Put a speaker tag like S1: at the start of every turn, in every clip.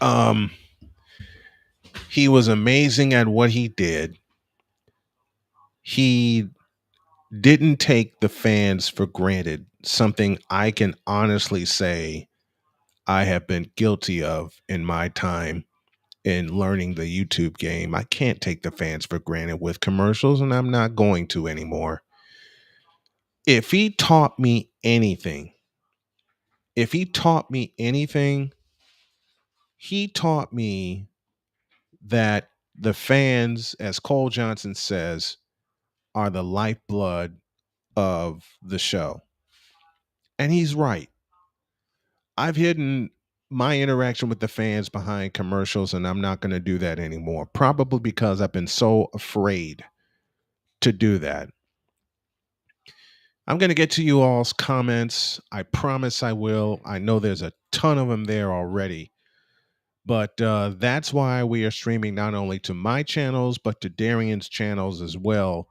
S1: Um, he was amazing at what he did. He didn't take the fans for granted, something I can honestly say I have been guilty of in my time in learning the YouTube game. I can't take the fans for granted with commercials, and I'm not going to anymore. If he taught me anything, if he taught me anything, he taught me that the fans, as Cole Johnson says, are the lifeblood of the show. And he's right. I've hidden my interaction with the fans behind commercials, and I'm not going to do that anymore. Probably because I've been so afraid to do that. I'm going to get to you all's comments. I promise I will. I know there's a ton of them there already. But that's why we are streaming not only to my channels, but to Darion's channels as well,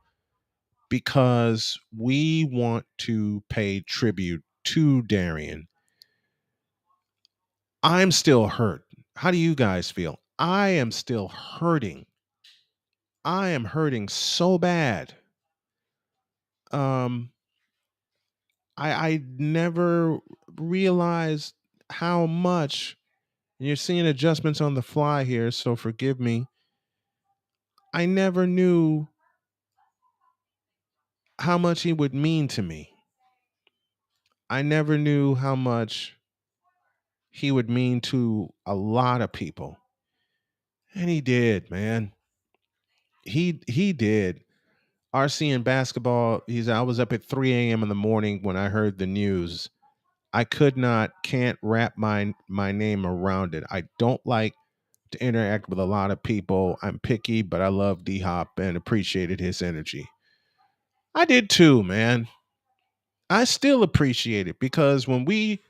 S1: because we want to pay tribute to Darion. I'm still hurt. How do you guys feel? I am still hurting. I am hurting so bad. Um, I never realized how much. And you're seeing adjustments on the fly here, so forgive me. I never knew how much he would mean to me. I never knew how much he would mean to a lot of people. And he did, man. He did. RC in basketball, he's I was up at 3 a.m. in the morning when I heard the news. I can't wrap my name around it. I don't like to interact with a lot of people. I'm picky, but I love D Hop and appreciated his energy. I did too, man. I still appreciate it because when we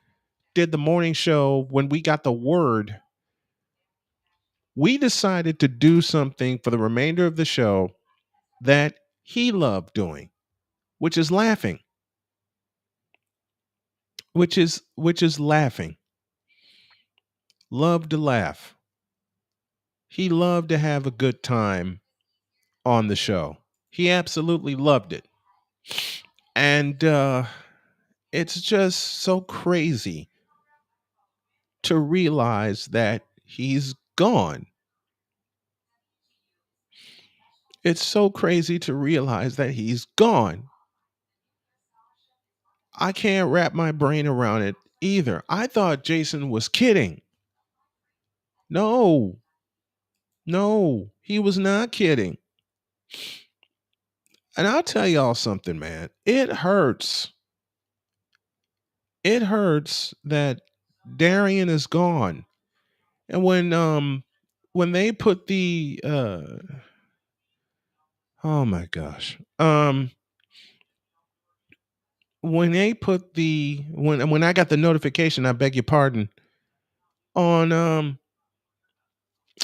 S1: did the morning show, when we got the word, we decided to do something for the remainder of the show that he loved doing, which is laughing, which is laughing. Loved to laugh. He loved to have a good time on the show. He absolutely loved it. And it's just so crazy to realize that he's gone. It's so crazy to realize that he's gone. I can't wrap my brain around it either. I thought Jason was kidding. No, no, he was not kidding. And I'll tell y'all something, man. It hurts. It hurts that Darion is gone. And when they put the oh my gosh. When they put the when I got the notification, I beg your pardon, on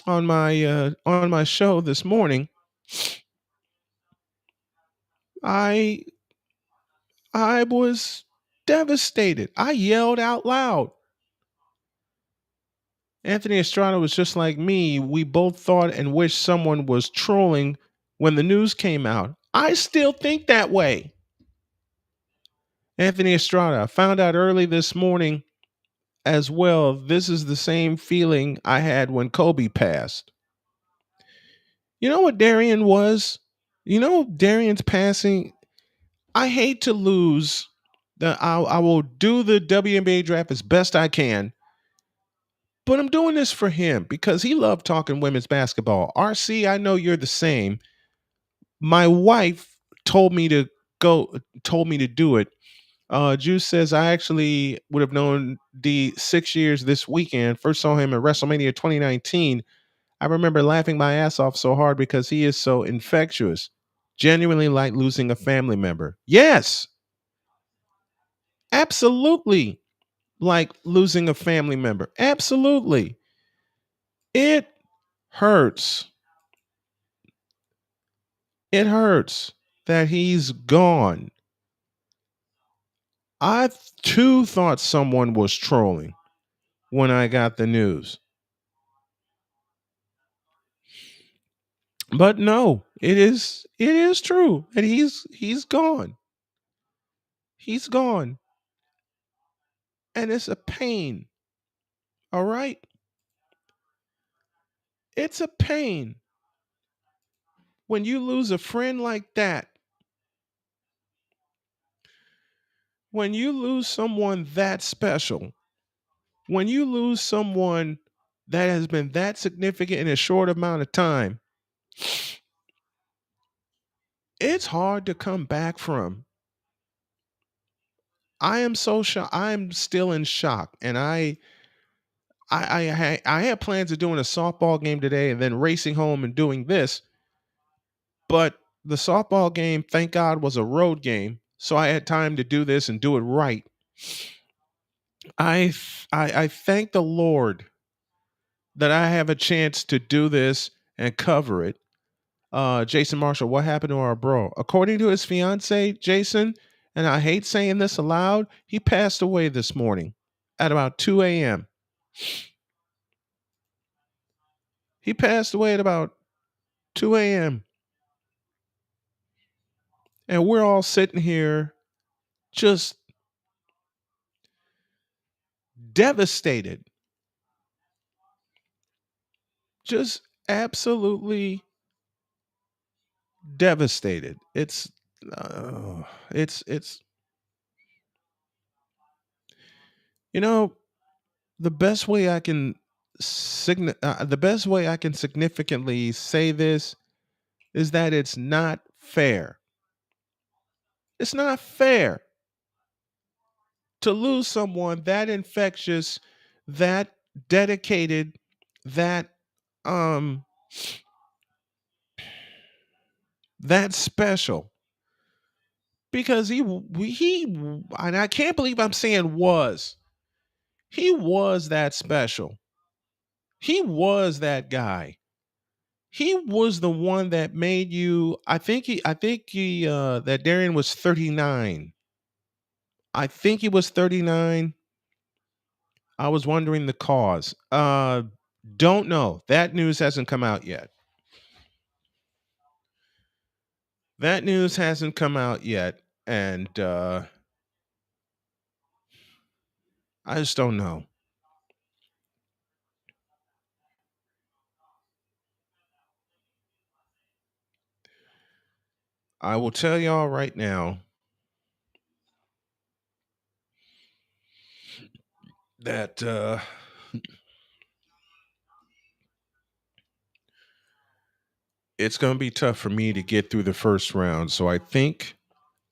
S1: on my show this morning, I I was devastated. I yelled out loud. Anthony Estrada was just like me. We both thought and wished someone was trolling when the news came out. I still think that way. Anthony Estrada, I found out early this morning as well. This is the same feeling I had when Kobe passed. You know what Darion was? You know Darion's passing. I hate to lose. I will do the WNBA draft as best I can, but I'm doing this for him because he loved talking women's basketball. RC, I know you're the same. My wife told me to told me to do it. Juice says I actually would have known D 6 years this weekend. First saw him at WrestleMania 2019. I remember laughing my ass off so hard because he is so infectious. Genuinely like losing a family member. Yes, absolutely. Like losing a family member. Absolutely. It hurts. It hurts that he's gone. I too thought someone was trolling when I got the news. But no, it is true. And he's gone. He's gone. And it's a pain. All right? It's a pain when you lose a friend like that. When you lose someone that special, when you lose someone that has been that significant in a short amount of time, it's hard to come back from. I am so shocked. I'm still in shock, and I had plans of doing a softball game today and then racing home and doing this, but the softball game, thank God, was a road game, so I had time to do this and do it right. I thank the Lord that I have a chance to do this and cover it. Jason Marshall, what happened to our bro? According to his fiance, Jason, and I hate saying this aloud, he passed away this morning at about 2 a.m. He passed away at about 2 a.m. And we're all sitting here just devastated, just absolutely devastated. Uh, it's you know the best way I can the best way I can significantly say this is that it's not fair. It's not fair to lose someone that infectious, that dedicated, that um that special because he and I can't believe I'm saying was. He was that special. He was that guy. He was the one that made you I think he that Darian was 39. I think he was 39. I was wondering the cause. Don't know. That news hasn't come out yet. That news hasn't come out yet and I just don't know. I will tell y'all right now that it's going to be tough for me to get through the first round. So I think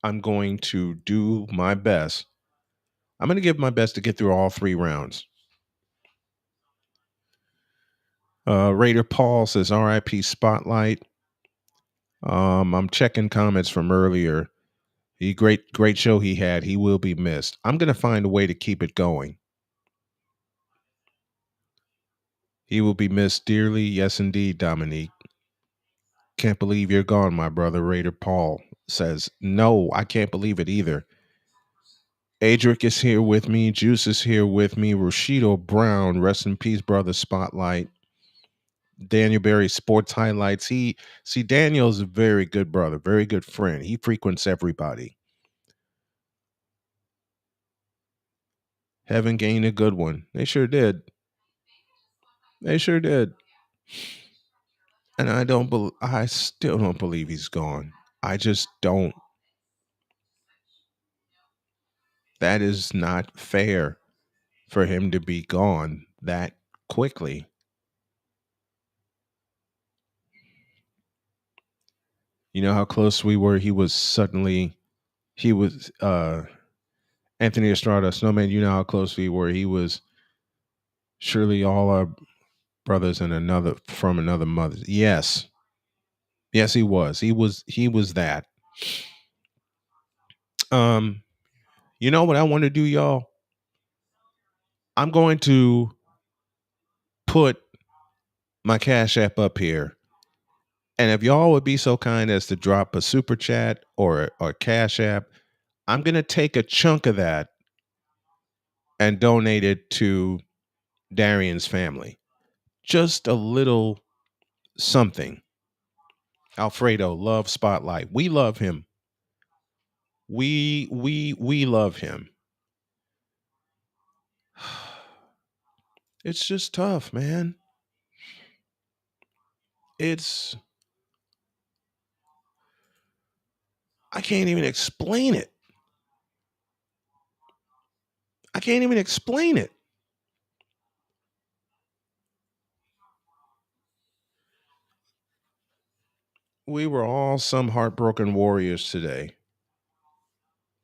S1: I'm going to do my best. I'm going to give my best to get through all three rounds. Raider Paul says RIP Spotlight. I'm checking comments from earlier. He great show he had. He will be missed. I'm going to find a way to keep it going. He will be missed dearly. Yes, indeed, Dominique. Can't believe you're gone, my brother. Raider Paul says, no, I can't believe it either. Adric is here with me. Juice is here with me. Rashido Brown, rest in peace, brother. Spotlight. Daniel Berry, sports highlights. Daniel's a very good brother, very good friend. He frequents everybody. Heaven gained a good one. They sure did. They sure did. And I still don't believe he's gone. I just don't. That is not fair for him to be gone that quickly. You know how close we were? He was Anthony Estrada, Snowman, you know how close we were. He was surely all our brothers and another from another mother. Yes. Yes, he was. He was that. Um, you know what I want to do, y'all? I'm going to put my Cash App up here. And if y'all would be so kind as to drop a super chat or Cash App, I'm gonna take a chunk of that and donate it to Darion's family. Just a little something. Alfredo, love Spotlight. We love him. We love him. It's just tough, man. It's I can't even explain it. I can't even explain it. We were all some heartbroken warriors today.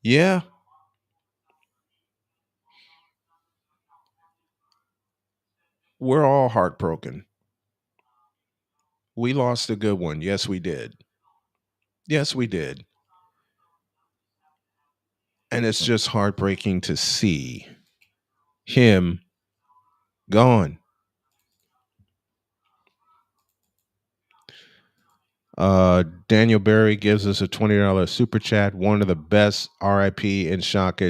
S1: Yeah, we're all heartbroken. We lost a good one. Yes, we did. Yes, we did. And it's just heartbreaking to see him gone. Daniel Berry gives us a $20 super chat. One of the best RIP and shock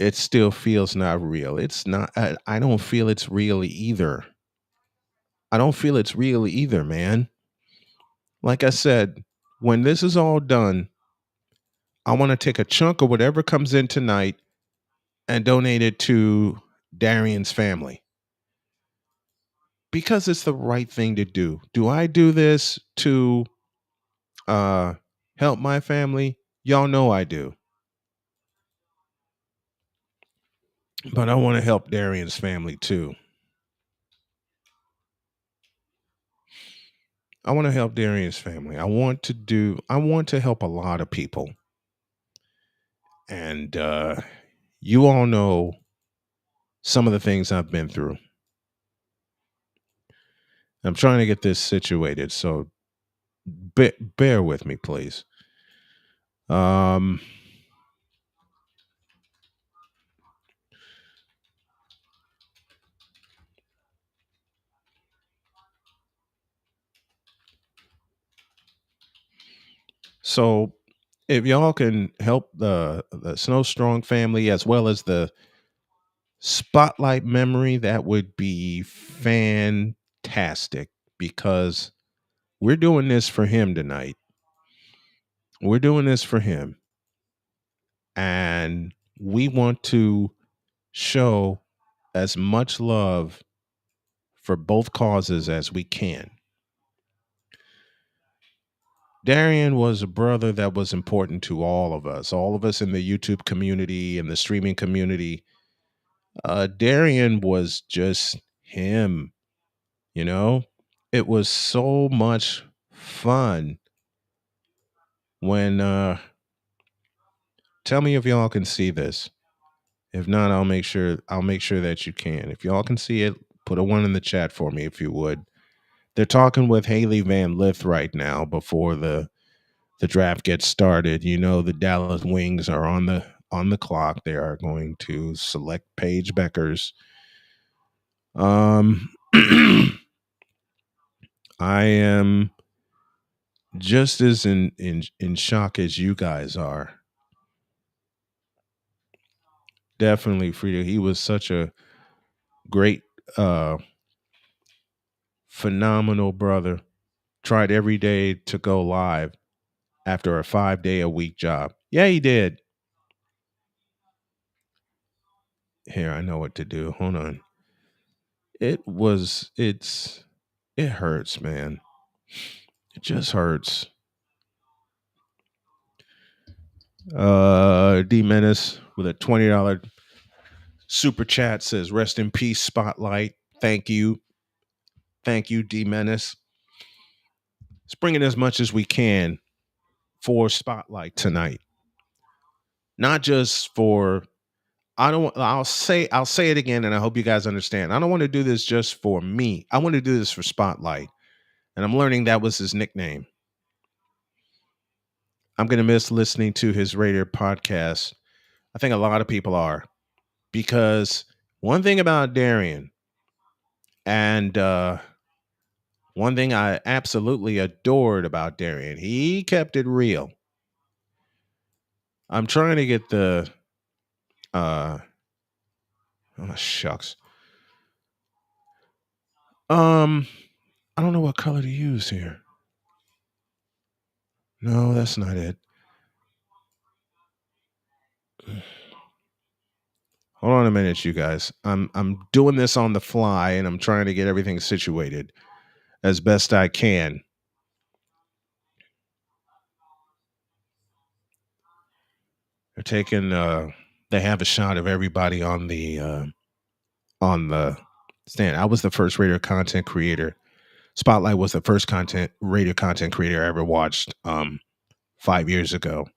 S1: it still feels not real. It's not I don't feel it's real either. I don't feel it's real either, man. Like I said, when this is all done, I want to take a chunk of whatever comes in tonight and donate it to Darion's family because it's the right thing to do. Do I do this to uh help my family? Y'all know I do. But I want to help Darion's family too. I want to help Darion's family. I want to help a lot of people. And you all know some of the things I've been through. I'm trying to get this situated, so bear with me, please. Um, so if y'all can help the Snow Strong family as well as the Spotlight memory, that would be fantastic because we're doing this for him tonight. We're doing this for him, and we want to show as much love for both causes as we can. Darion was a brother that was important to all of us in the YouTube community and the streaming community. Darion was just him, you know? It was so much fun when tell me if y'all can see this. If not, I'll make sure that you can. If y'all can see it, put a one in the chat for me if you would. They're talking with Haley Van Lith right now before the draft gets started. You know, the Dallas Wings are on the clock. They are going to select Paige Beckers. I am just as in shock as you guys are. Definitely, Frida. He was such a great, phenomenal brother. Tried every day to go live after a 5 day a week job. Yeah, he did. Here, I know what to do. Hold on. It hurts, man. It just hurts. D Menace with a $20 super chat says, "Rest in peace, Spotlight." Thank you. Thank you, D Menace. Let's bring in as much as we can for Spotlight tonight. Not just for I don't I'll say it again and I hope you guys understand. I don't want to do this just for me. I want to do this for Spotlight. And I'm learning that was his nickname. I'm going to miss listening to his radio podcast. I think a lot of people are because one thing about Darion and one thing I absolutely adored about Darion, he kept it real. I'm trying to get the uh oh shucks. I don't know what color to use here. No, that's not it. Hold on a minute, you guys. I'm doing this on the fly and I'm trying to get everything situated as best I can. They're taking they have a shot of everybody on the stand. I was the first radio content creator. Spotlight was the first content radio content creator I ever watched 5 years ago.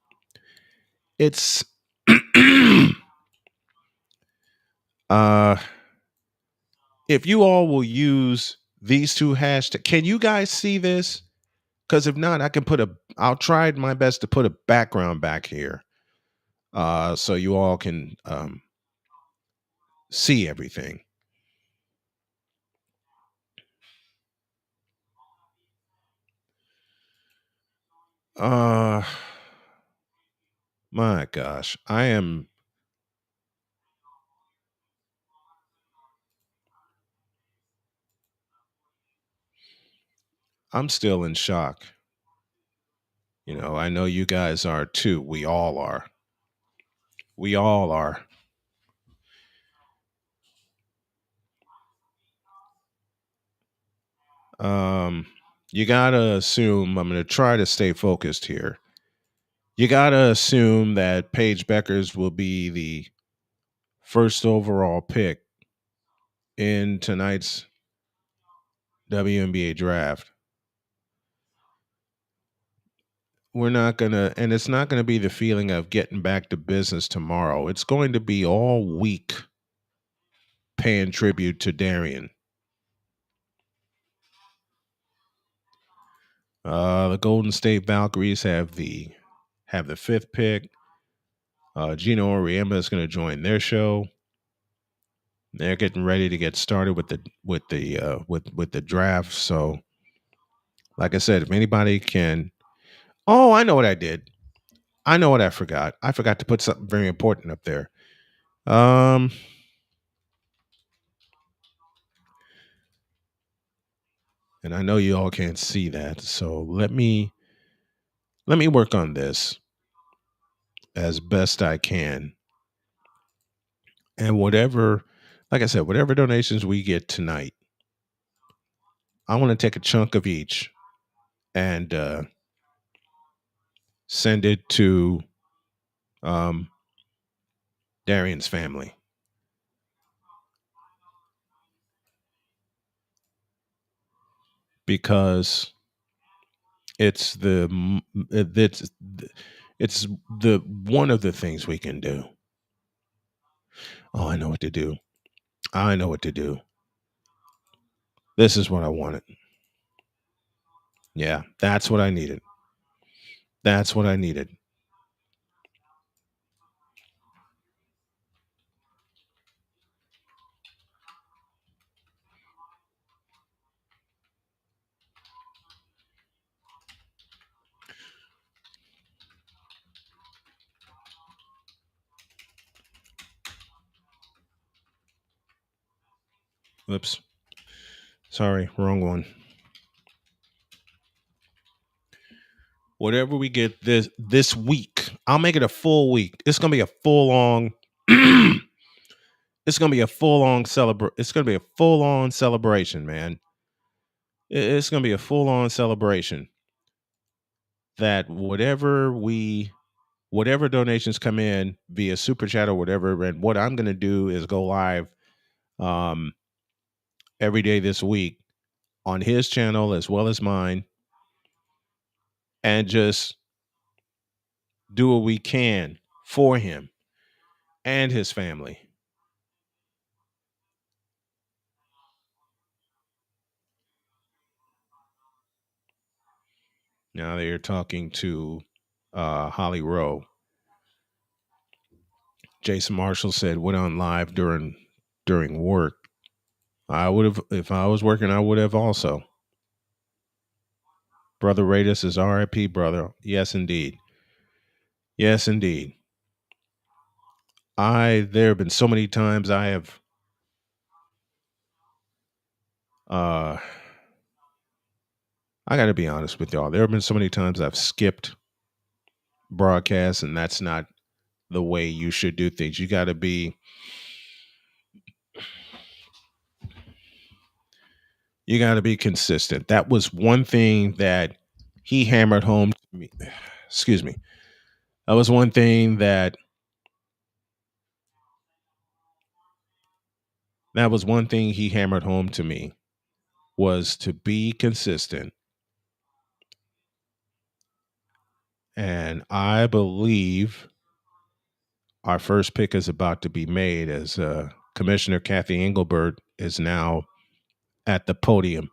S1: It's uh if you all will use these two hashtags, can you guys see this? Because if not, I'll try my best to put a background back here. So you all can see everything. Uh my gosh. I'm still in shock. You know, I know you guys are too. We all are. We all are. Um, you gotta assume, I'm gonna try to stay focused here. You gotta assume that Paige Beckers will be the first overall pick in tonight's WNBA draft. We're not gonna, and it's not gonna be the feeling of getting back to business tomorrow. It's going to be all week paying tribute to Darion. The Golden State Valkyries have the fifth pick. Gino Auriemma is going to join their show. They're getting ready to get started with the draft. So, like I said, if anybody can, oh, I know what I did. I know what I forgot. I forgot to put something very important up there. Um, and I know you all can't see that, so let me work on this as best I can. And whatever, like I said, whatever donations we get tonight, I want to take a chunk of each and send it to um, Darion's family because it's it's it's the one of the things we can do. Oh, I know what to do. I know what to do. This is what I wanted. Yeah, that's what I needed. That's what I needed. Oops. Sorry, wrong one. Whatever we get this week, I'll make it a full week. It's gonna be a full on. It's gonna be a full on celebration. It's gonna be a full on celebration, man. It's gonna be a full on celebration. That whatever donations come in via super chat or whatever, and what I'm gonna do is go live um every day this week on his channel as well as mine, and just do what we can for him and his family. Now they're talking to Holly Rowe. Jason Marshall said went on live during work. I would have if I was working. I would have also. Brother Radis is R.I.P. Brother. Yes, indeed. Yes, indeed. I there have been so many times I have uh I got to be honest with y'all. There have been so many times I've skipped broadcasts, and that's not the way you should do things. You got to be consistent. That was one thing that he hammered home to me. Excuse me. That was one thing that was one thing he hammered home to me was to be consistent. And I believe our first pick is about to be made as Commissioner Kathy Engelbert is now at the podium.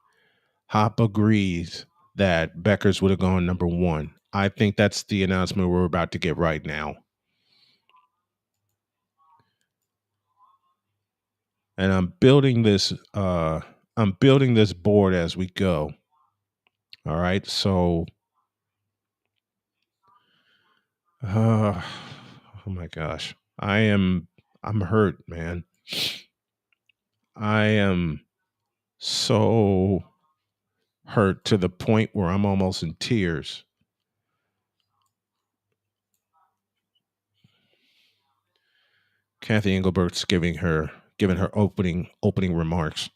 S1: Hop agrees that Beckers would have gone number one. I think that's the announcement we're about to get right now. And I'm building this board as we go. All right. So oh my gosh. I'm hurt, man. I am so hurt to the point where I'm almost in tears. Kathy Engelbert's giving her opening remarks.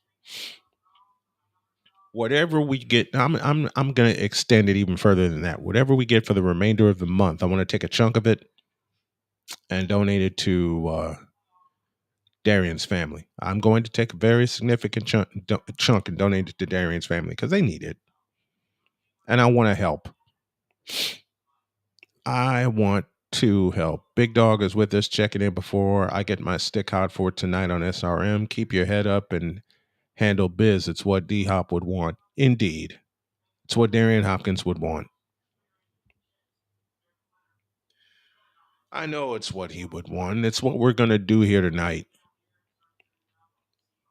S1: Whatever we get, I'm gonna extend it even further than that. Whatever we get for the remainder of the month, I want to take a chunk of it and donate it to Darion's family. I'm going to take a very significant chunk and donate it to Darion's family because they need it, and I want to help. I want to help. Big Dog is with us, checking in before I get my stick hot for tonight on SRM. Keep your head up and handle biz. It's what D Hop would want. Indeed. It's what Darion Hopkins would want. I know it's what he would want. It's what we're going to do here tonight.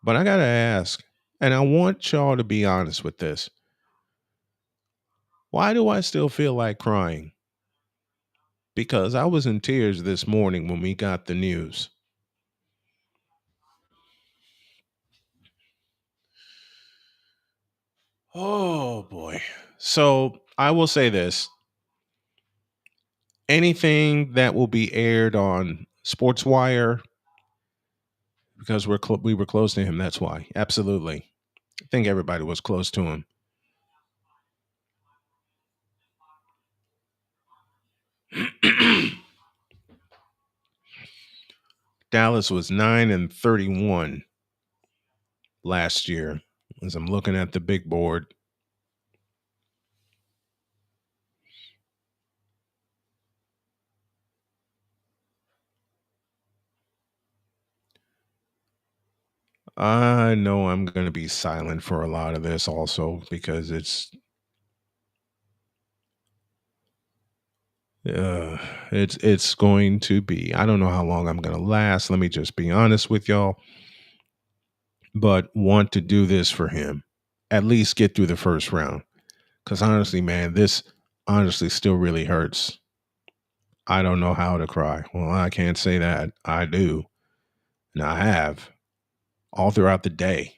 S1: But I got to ask, and I want y'all to be honest with this. Why do I still feel like crying? Because I was in tears this morning when we got the news. Oh boy. So I will say this: anything that will be aired on SportsWire, because we were close to him. That's why. Absolutely. I think everybody was close to him. Dallas was 9-31 last year. As I'm looking at the big board, I know I'm going to be silent for a lot of this also because uh, it's going to be. I don't know how long I'm going to last. Let me just be honest with y'all, but want to do this for him. At least get through the first round. Because honestly, man, this honestly still really hurts. I don't know how to cry. Well, I can't say that. I do. And I have all throughout the day.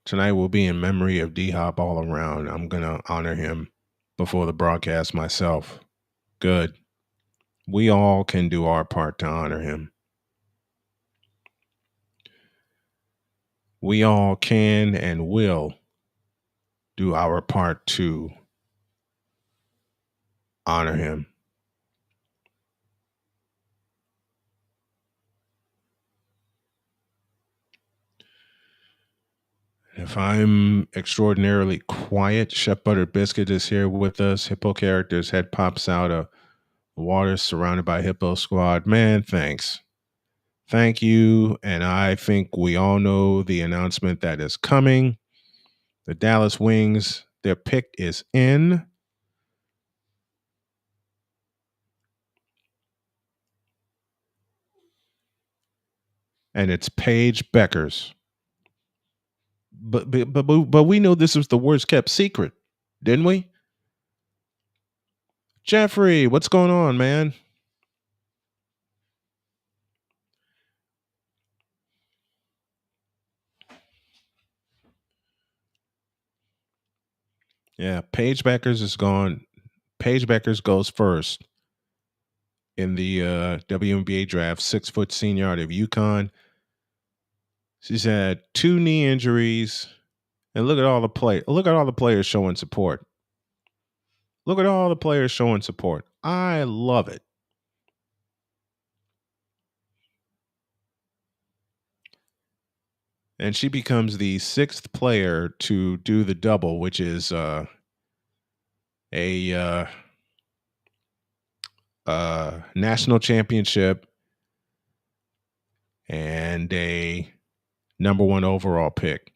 S1: Tonight will be in memory of D Hop all around. I'm going to honor him before the broadcast myself. Good. We all can do our part to honor him. We all can and will do our part to honor him. If I'm extraordinarily quiet, Chef Butter Biscuit is here with us. Hippo character's head pops out of water surrounded by Hippo Squad. Man, thanks. Thank you. And I think we all know the announcement that is coming. The Dallas Wings, their pick is in. And it's Paige Beckers. But we know this was the worst kept secret, didn't we? Jeffrey, what's going on, man? Yeah, Paige Beckers is gone. Paige Beckers goes first in the WNBA draft. 6 foot senior out of UConn. She's had 2 knee injuries, and look at all the play. Look at all the players showing support. Look at all the players showing support. I love it. And she becomes the 6th player to do the double, which is a national championship and a number 1 overall pick.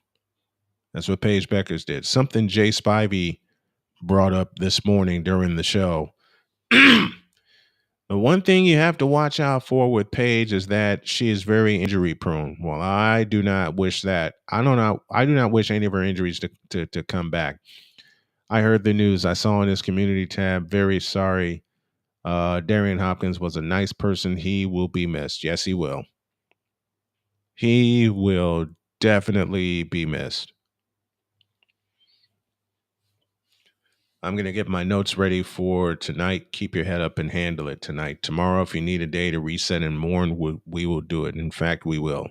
S1: That's what Paige Beckers did. Something Jay Spivey brought up this morning during the show. The one thing you have to watch out for with Paige is that she is very injury prone. Well, I do not wish that. I don't know. I do not wish any of her injuries to come back. I heard the news. I saw in his community tab. Very sorry. Darion Hopkins was a nice person. He will be missed. Yes, he will. He will definitely be missed. I'm going to get my notes ready for tonight. Keep your head up and handle it tonight. Tomorrow, if you need a day to reset and mourn, we will do it. In fact, we will.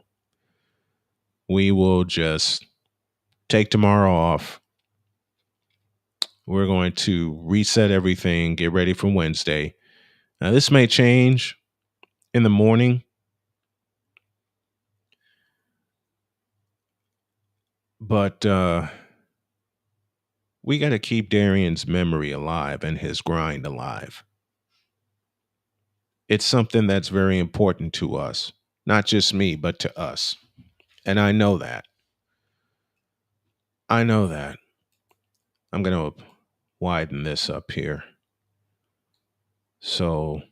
S1: We will just take tomorrow off. We're going to reset everything, get ready for Wednesday. Now, this may change in the morning, but we got to keep Darion's memory alive and his grind alive. It's something that's very important to us, not just me, but to us. And I know that. I know that. I'm going to widen this up here. So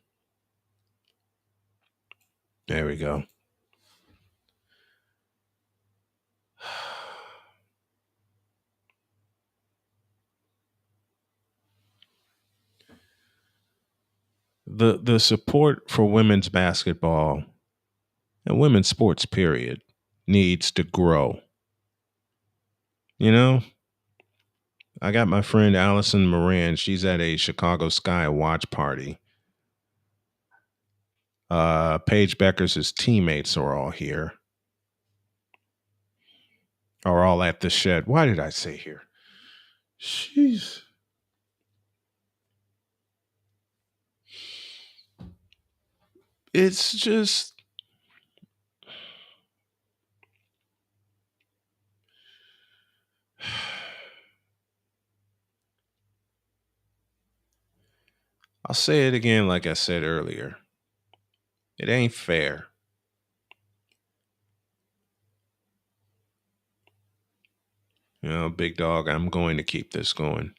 S1: there we go. The support for women's basketball and women's sports period needs to grow. You know, I got my friend Allison Moran. She's at a Chicago Sky watch party. Paige Beckers' teammates are all here. Are all at the shed. Why did I say here? Jeez. It's just I'll say it again like I said earlier. It ain't fair. You know, big dog, I'm going to keep this going.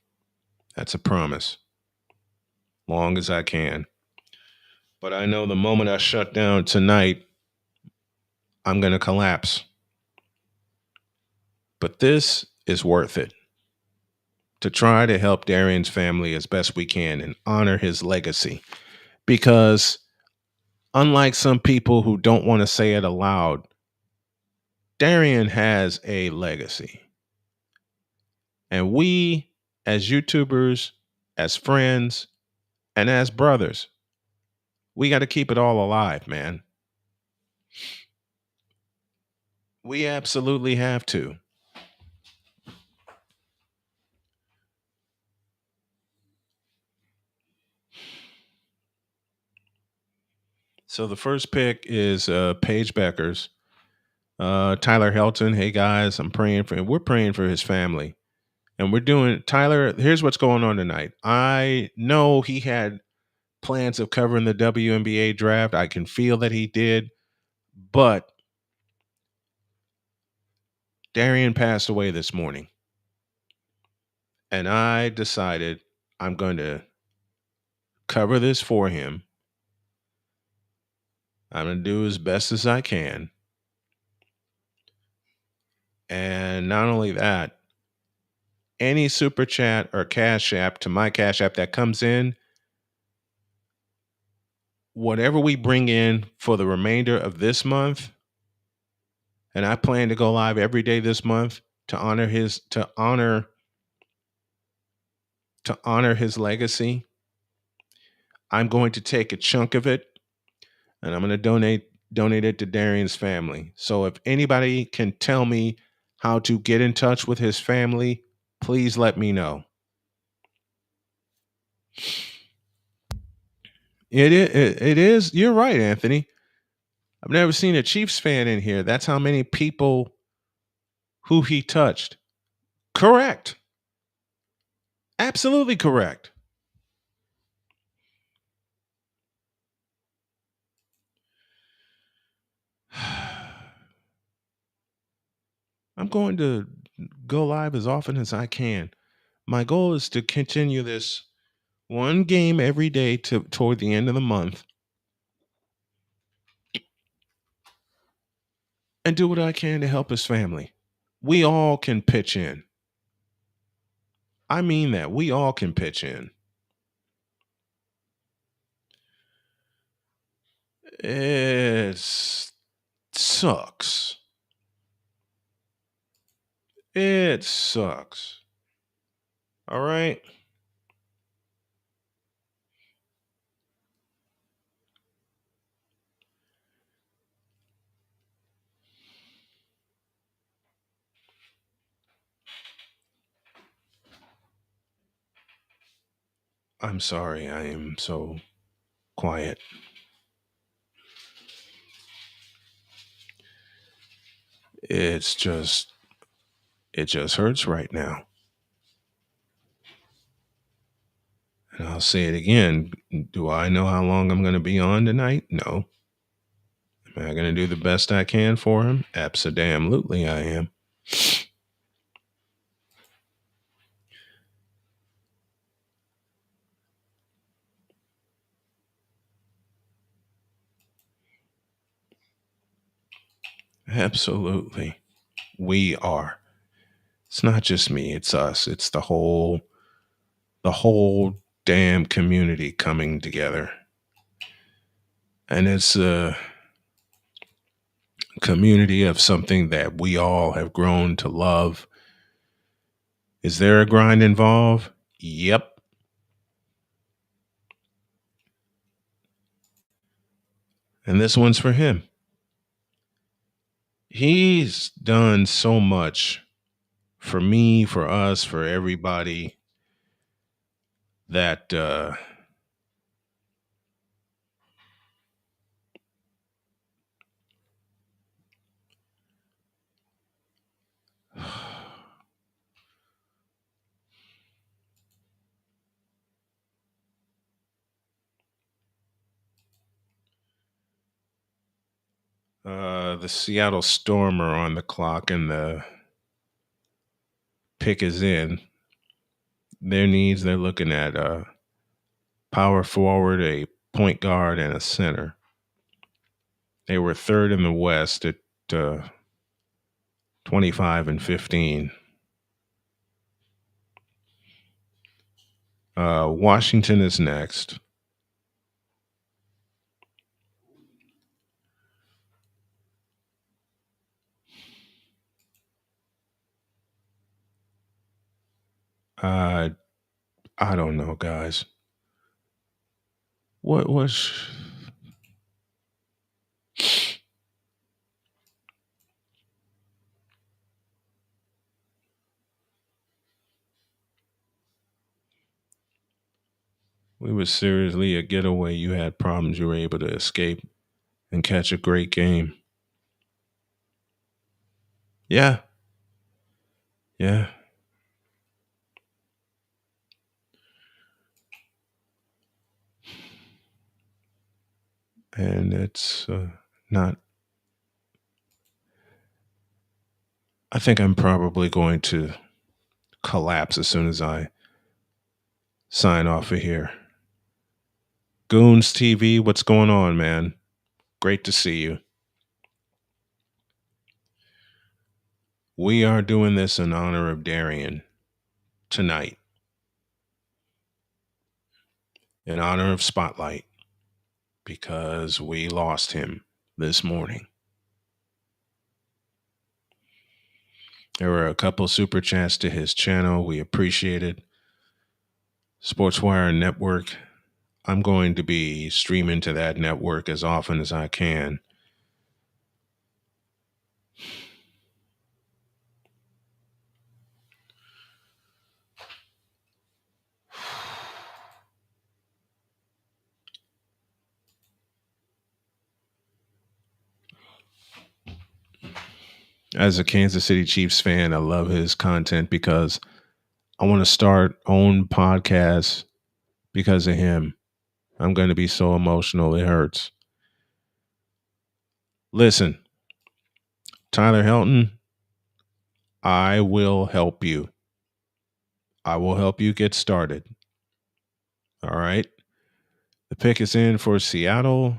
S1: That's a promise. Long as I can. But I know the moment I shut down tonight, I'm going to collapse. But this is worth it. To try to help Darion's family as best we can and honor his legacy. Because unlike some people who don't want to say it aloud, Darion has a legacy. And we, as YouTubers, as friends, and as brothers, we got to keep it all alive, man. We absolutely have to. So the first pick is Paige Beckers. Tyler Helton, hey guys, we're praying for his family. And we're doing, Tyler, here's what's going on tonight. I know he had plans of covering the WNBA draft. I can feel that he did. But Darion passed away this morning. And I decided I'm going to cover this for him. I'm going to do as best as I can. And not only that, any super chat or cash app to my cash app that comes in, whatever we bring in for the remainder of this month, and I plan to go live every day this month to honor his legacy. I'm going to take a chunk of it and I'm going to donate it to Darion's family. So if anybody can tell me how to get in touch with his family, please let me know. It is. You're right, Anthony. I've never seen a Chiefs fan in here. That's how many people who he touched. Correct. Absolutely correct. I'm going to go live as often as I can. My goal is to continue this one game every day toward the end of the month and do what I can to help his family. We all can pitch in. I mean that. We all can pitch in. It sucks. It sucks. All right. I'm sorry. I am so quiet. It's just, it just hurts right now. And I'll say it again. Do I know how long I'm going to be on tonight? No. Am I going to do the best I can for him? Absolutely, I am. Absolutely. We are. It's not just me, it's us. It's the whole damn community coming together. And it's a community of something that we all have grown to love. Is there a grind involved? Yep. And this one's for him. He's done so much for me, for us, for everybody that the Seattle Storm are on the clock and the pick is in. Their needs, they're looking at a power forward, a point guard, and a center. They were third in the West at uh, 25 and 15. Washington is next. Uh, I don't know, guys. What was we were seriously a getaway. You had problems. You were able to escape and catch a great game. Yeah, yeah. And it's not. I think I'm probably going to collapse as soon as I sign off of here. Goons TV, what's going on, man? Great to see you. We are doing this in honor of Darion tonight, in honor of Spotlight. because we lost him this morning. There were a couple super chats to his channel. We appreciate it. Sportswire Network. I'm going to be streaming to that network as often as I can. As a Kansas City Chiefs fan, I love his content because I want to start own podcasts because of him. I'm going to be so emotional. It hurts. Listen, Tyler Helton, I will help you. I will help you get started. All right. The pick is in for Seattle.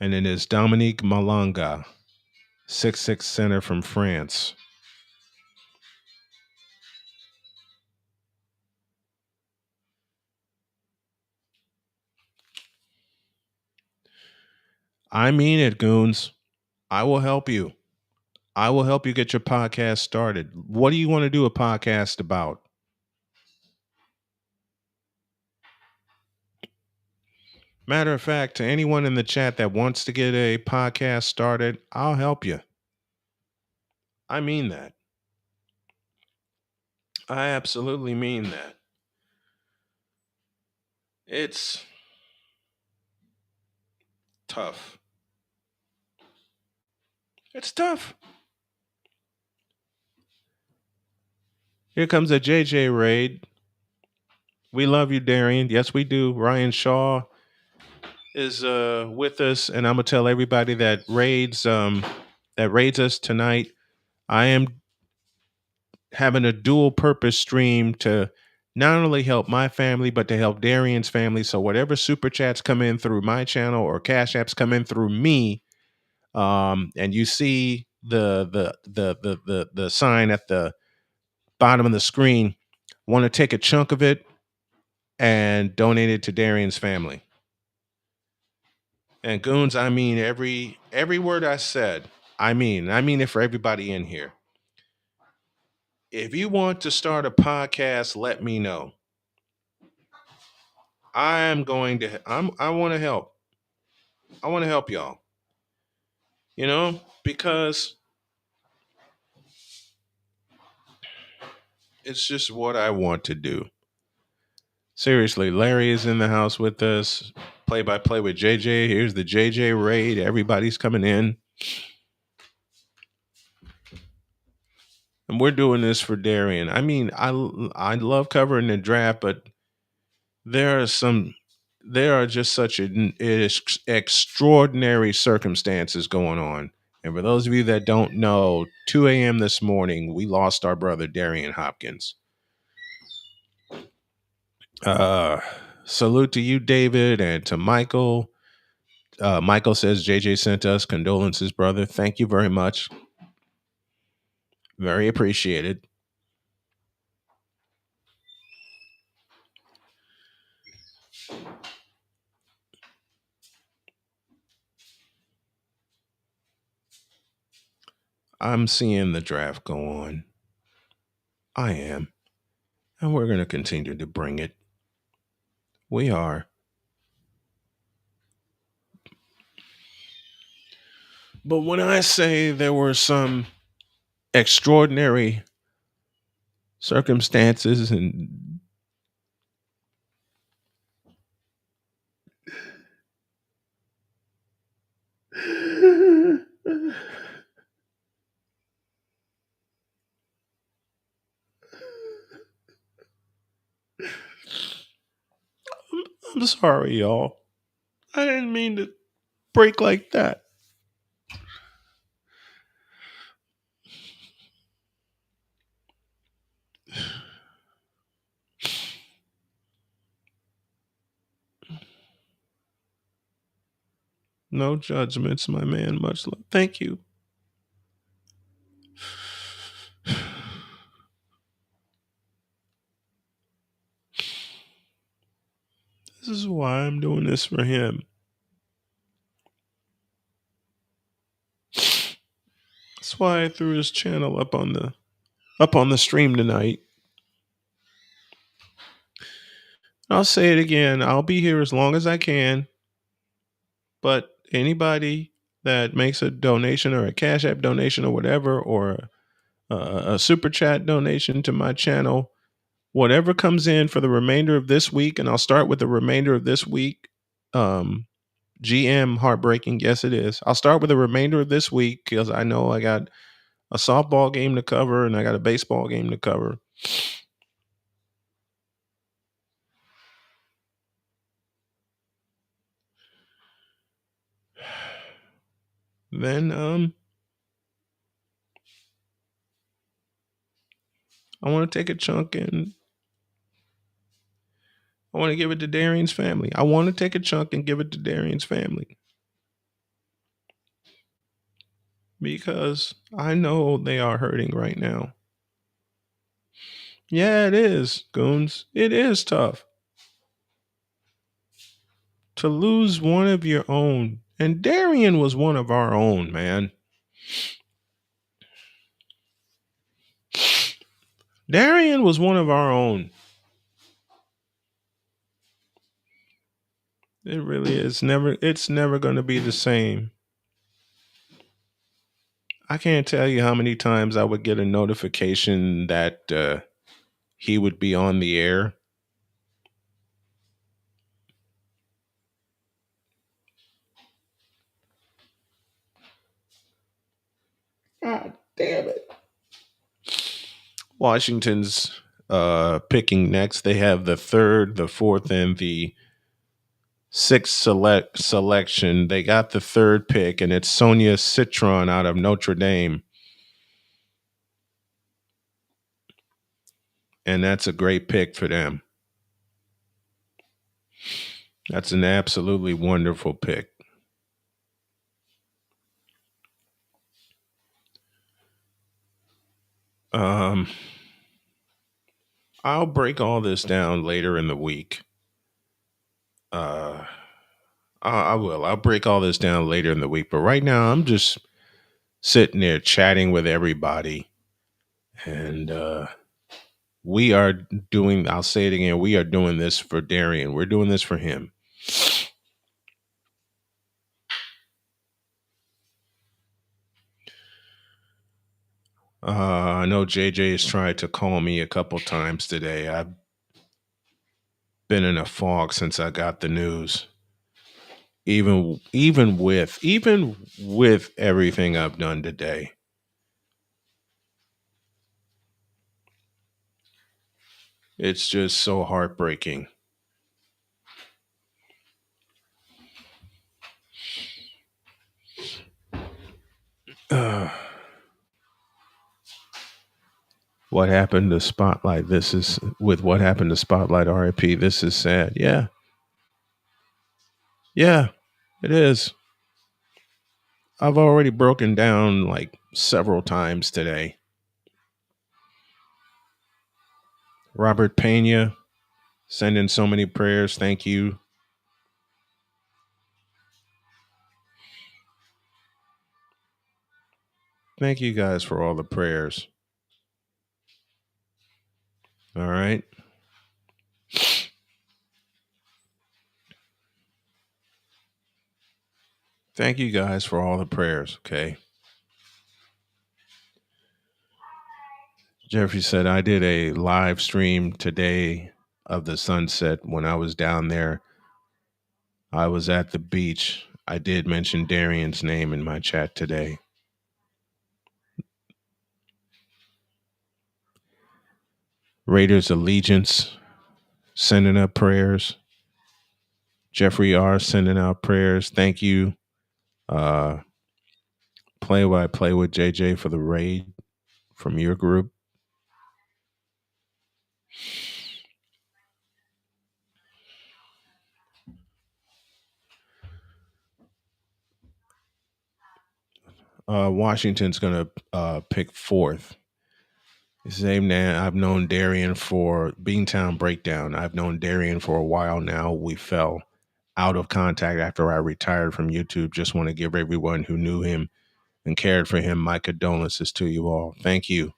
S1: And it is Dominique Malanga, 6'6" center from France. I mean it, goons. I will help you. I will help you get your podcast started. What do you want to do a podcast about? Matter of fact, to anyone in the chat that wants to get a podcast started, I'll help you. I mean that. I absolutely mean that. It's tough. It's tough. Here comes a JJ raid. We love you, Darian. Yes, we do. Ryan Shaw is with us, and I'm gonna tell everybody that raids us tonight. I am having a dual purpose stream to not only help my family but to help Darian's family. So whatever super chats come in through my channel or cash apps come in through me, and you see the sign at the bottom of the screen, want to take a chunk of it and donate it to Darian's family. And goons, I mean every word I said. I mean it for everybody in here. If you want to start a podcast, let me know. I want to help. I want to help y'all. Because it's just what I want to do. Seriously, Larry is in the house with us. Play by play with JJ. Here's the JJ raid. Everybody's coming in. And we're doing this for Darian. I mean, I love covering the draft, but there are just such extraordinary circumstances going on. And for those of you that don't know, 2 a.m. this morning, we lost our brother Darion Hopkins. Salute to you, David, and to Michael. Michael says JJ sent us condolences, brother. Thank you very much. Very appreciated. I'm seeing the draft go on. I am. And we're going to continue to bring it. We are. But when I say there were some extraordinary circumstances and I'm sorry, y'all. I didn't mean to break like that. No judgments, my man. Much love. Thank you. This is why I'm doing this for him. That's why I threw his channel up on the stream tonight. I'll say it again. I'll be here as long as I can. But anybody that makes a donation or a Cash App donation or whatever, or a super chat donation to my channel, whatever comes in for the remainder of this week, and I'll start with the remainder of this week. GM heartbreaking. Yes, it is. I'll start with the remainder of this week because I know I got a softball game to cover and I got a baseball game to cover. Then I want to take a chunk and I want to give it to Darion's family. I want to take a chunk and give it to Darion's family because I know they are hurting right now. Yeah, it is, goons. It is tough to lose one of your own. And Darion was one of our own, man. Darion was one of our own. It really is. It's never going to be the same. I can't tell you how many times I would get a notification that he would be on the air. God damn it. Washington's picking next. They have the third, the fourth, and the sixth selection. They got the third pick, and it's Sonia Citron out of Notre Dame. And that's a great pick for them. That's an absolutely wonderful pick. I'll break all this down later in the week. I will. I'll break all this down later in the week. But right now, I'm just sitting there chatting with everybody. And we are doing, I'll say it again, we are doing this for Darion. We're doing this for him. I know JJ has tried to call me a couple times today. I've been in a fog since I got the news. Even with everything I've done today. It's just so heartbreaking. What happened to Spotlight? This is with what happened to Spotlight RIP. This is sad. Yeah. Yeah, it is. I've already broken down like several times today. Robert Pena, sending so many prayers. Thank you. Thank you guys for all the prayers. All right. Thank you guys for all the prayers. Okay. Jeffrey said, I did a live stream today of the sunset when I was down there. I was at the beach. I did mention Darion's name in my chat today. Raiders Allegiance sending up prayers. Jeffrey R sending out prayers. Thank you. Play by play with JJ for the raid from your group. Washington's going to pick fourth. Same man. I've known Darion for Beantown Breakdown. I've known Darion for a while now. We fell out of contact after I retired from YouTube. Just want to give everyone who knew him and cared for him my condolences to you all. Thank you.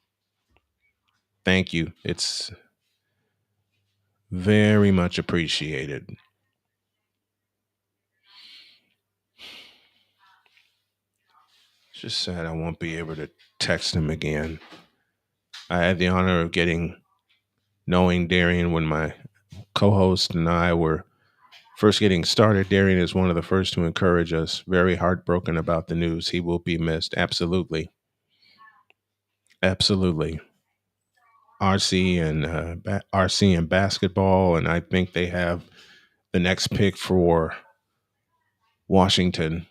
S1: Thank you. It's very much appreciated. It's just sad I won't be able to text him again. I had the honor of knowing Darion when my co-host and I were first getting started. Darion is one of the first to encourage us. Very heartbroken about the news. He will be missed. Absolutely. Absolutely. RC and basketball, and I think they have the next pick for Washington.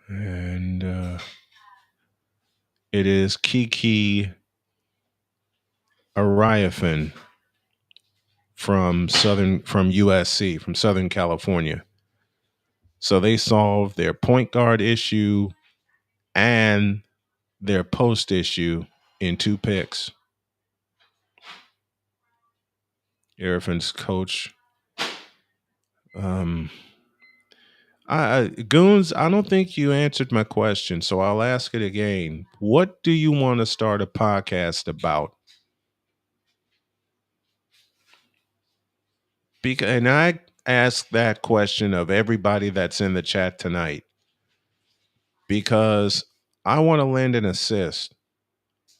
S1: And it is Kiki Ariafin from USC, from Southern California. So they solved their point guard issue and their post issue in 2 picks. Ariafin's coach. Um, Goons, I don't think you answered my question, so I'll ask it again. What do you want to start a podcast about? And I ask that question of everybody that's in the chat tonight because I want to lend an assist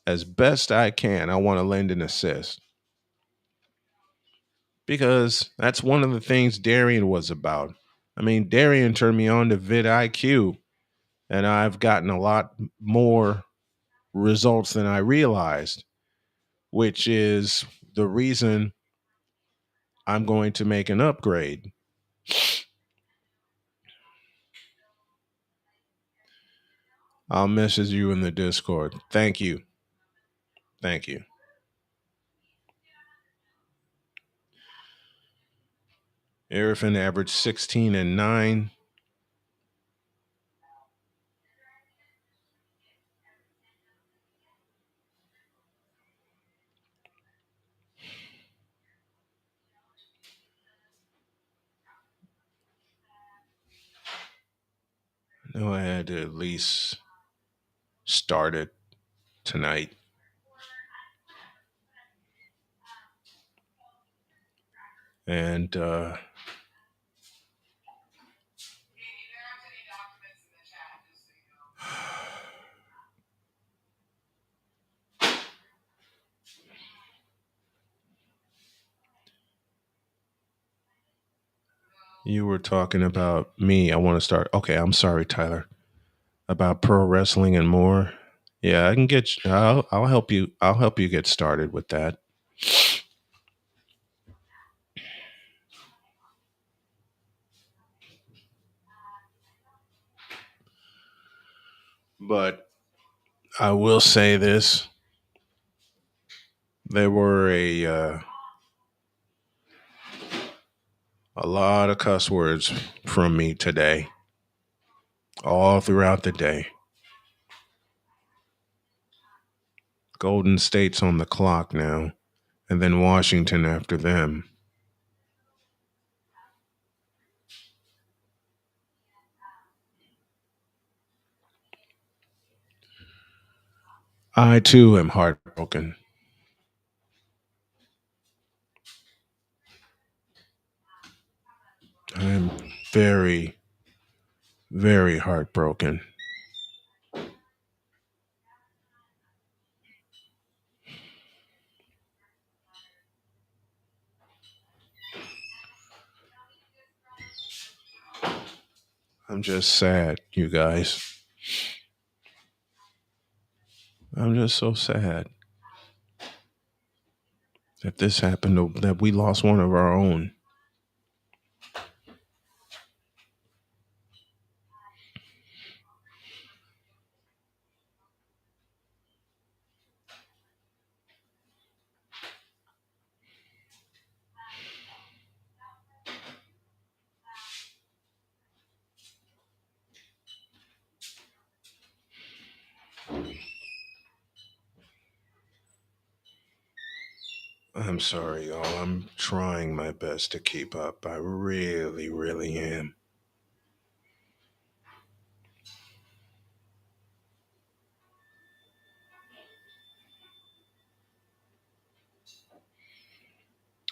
S1: as best I can. I want to lend an assist because that's one of the things Darion was about. I mean, Darion turned me on to vidIQ, and I've gotten a lot more results than I realized, which is the reason I'm going to make an upgrade. I'll message you in the Discord. Thank you. Thank you. Arifin averaged 16 and 9. I know I had to at least start it tonight. And you were talking about me. I want to start. Okay, I'm sorry, Tyler. About pro wrestling and more. Yeah, I can get. I'll help you. I'll help you get started with that. But I will say this: there were a lot of cuss words from me today, all throughout the day. Golden State's on the clock now, and then Washington after them. I too am heartbroken. I'm very, very heartbroken. I'm just sad, you guys. I'm just so sad that this happened, that we lost one of our own. I'm sorry, y'all. I'm trying my best to keep up. I really, really am.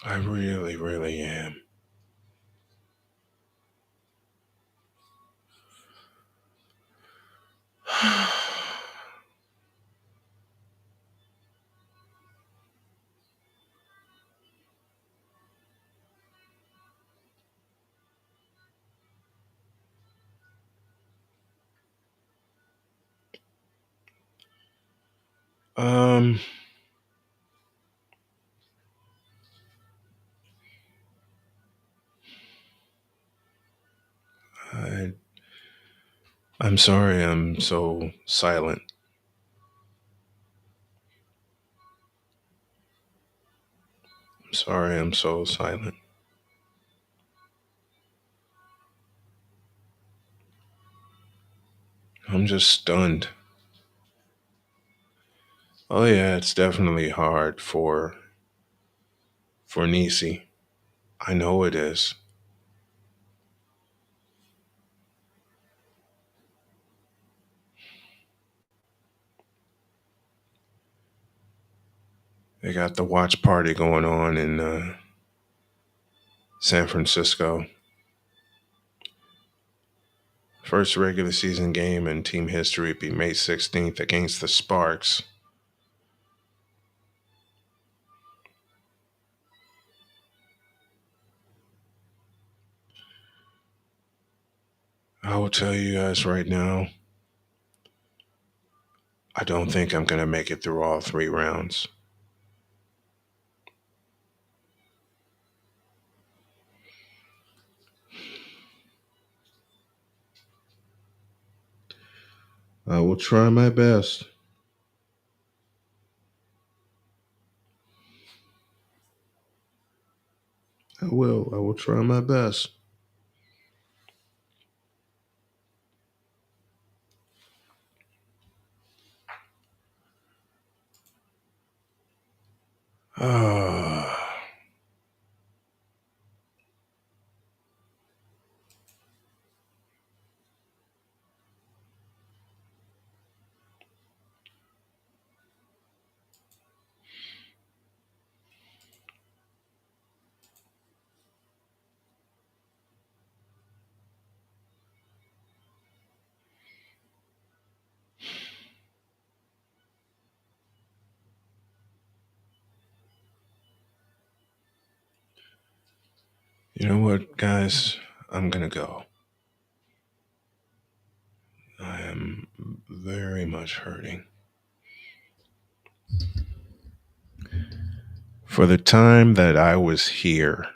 S1: I really, really am. um, I, I'm sorry I'm so silent. I'm sorry I'm so silent. I'm just stunned. Oh yeah, it's definitely hard for Nisi. I know it is. They got the watch party going on in San Francisco. First regular season game in team history be May 16th against the Sparks. I will tell you guys right now, I don't think I'm going to make it through all three rounds. I will try my best. I will. I will try my best. You know what, guys? I'm going to go. I am very much hurting. For the time that I was here,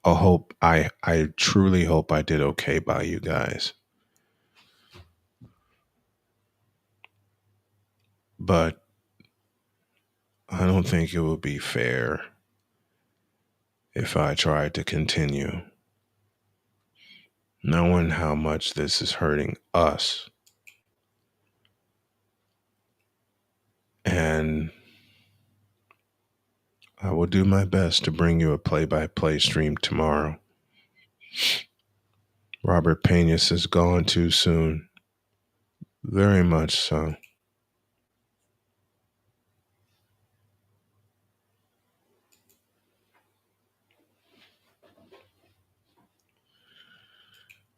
S1: I truly hope I did okay by you guys. But I don't think it would be fair if I tried to continue, knowing how much this is hurting us. And I will do my best to bring you a play by play stream tomorrow. Robert Penas is gone too soon. Very much so.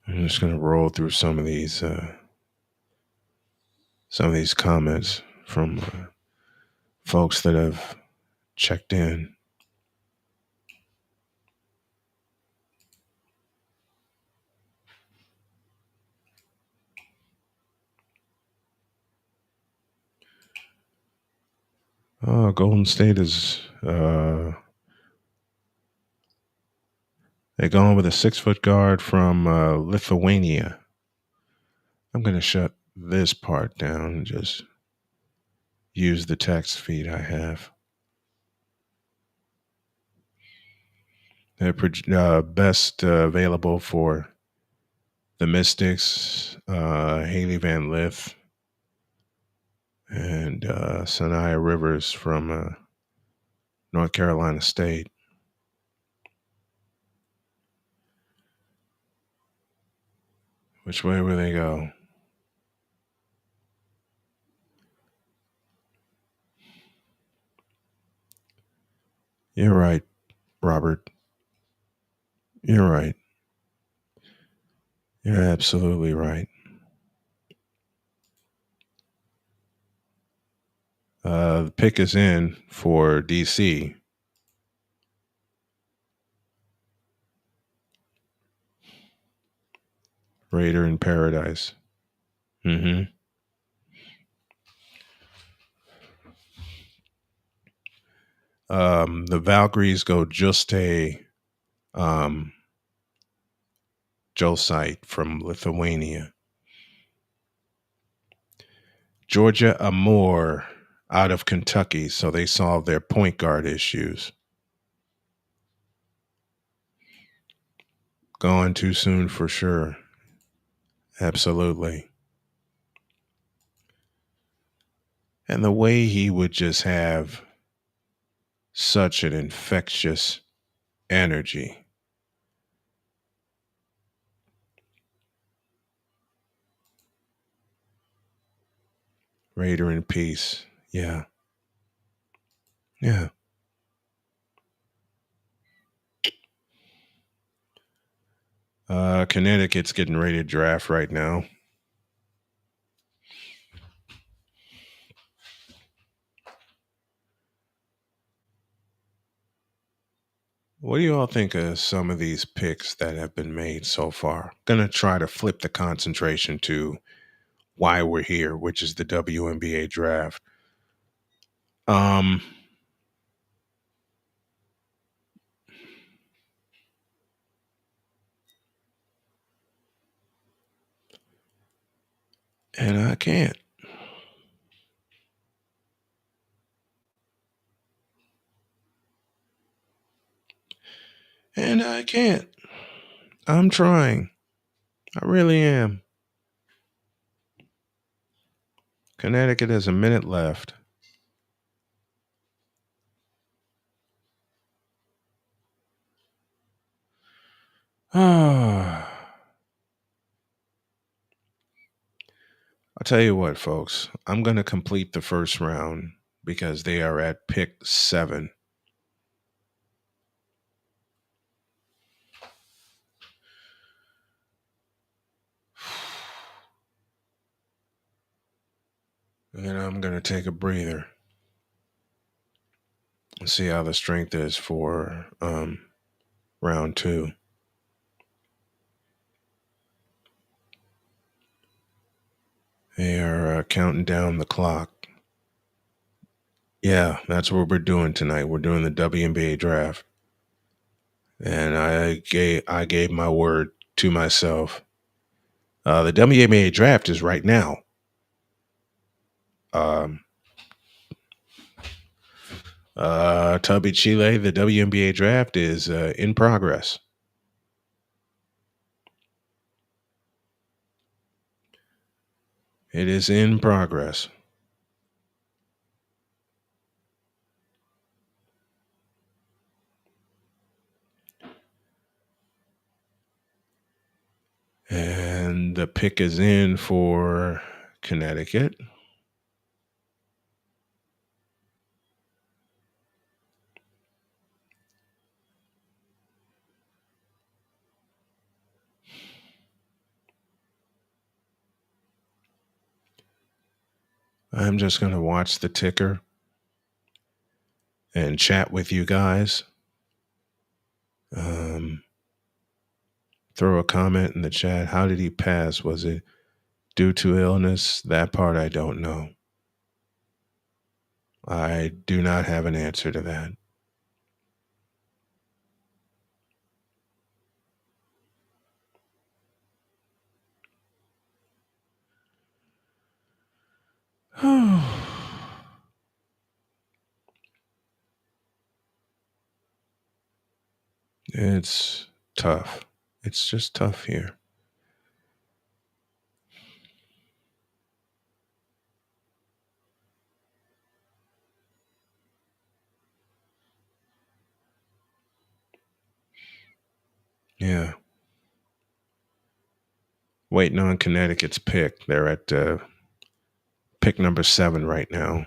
S1: I'm just gonna roll through some of these comments from folks that have checked in. Oh, Golden State is they're going with a 6-foot guard from Lithuania. I'm gonna shut this part down and just use the text feed I have. They're best available for the Mystics, Haley Van Lith, and Sanaya Rivers from North Carolina State. Which way will they go? You're right, Robert. You're right. You're absolutely right. The pick is in for DC. Raider in Paradise. Hmm. The Valkyries go just a Josite from Lithuania. Georgia Amore out of Kentucky, so they solved their point guard issues. Gone too soon for sure. Absolutely. And the way he would just have such an infectious energy. Raider in peace. Yeah. Yeah. Connecticut's getting ready to draft right now. What do you all think of some of these picks that have been made so far? Gonna try to flip the concentration to why we're here, which is the WNBA draft. Um, and I can't. And I can't. I'm trying. I really am. Connecticut has a minute left. I'll tell you what, folks. I'm going to complete the first round because they are at pick 7. And I'm going to take a breather and see how the strength is for round 2. They are counting down the clock. Yeah, that's what we're doing tonight. We're doing the WNBA draft. And I gave my word to myself. The WNBA draft is right now. Um, Tubby Chile, the WNBA draft is in progress. It is in progress. And the pick is in for Connecticut. I'm just going to watch the ticker and chat with you guys. Um, throw a comment in the chat. How did he pass? Was it due to illness? That part I don't know. I do not have an answer to that. It's tough. It's just tough here. Yeah. Waiting on Connecticut's pick. They're at pick number 7 right now.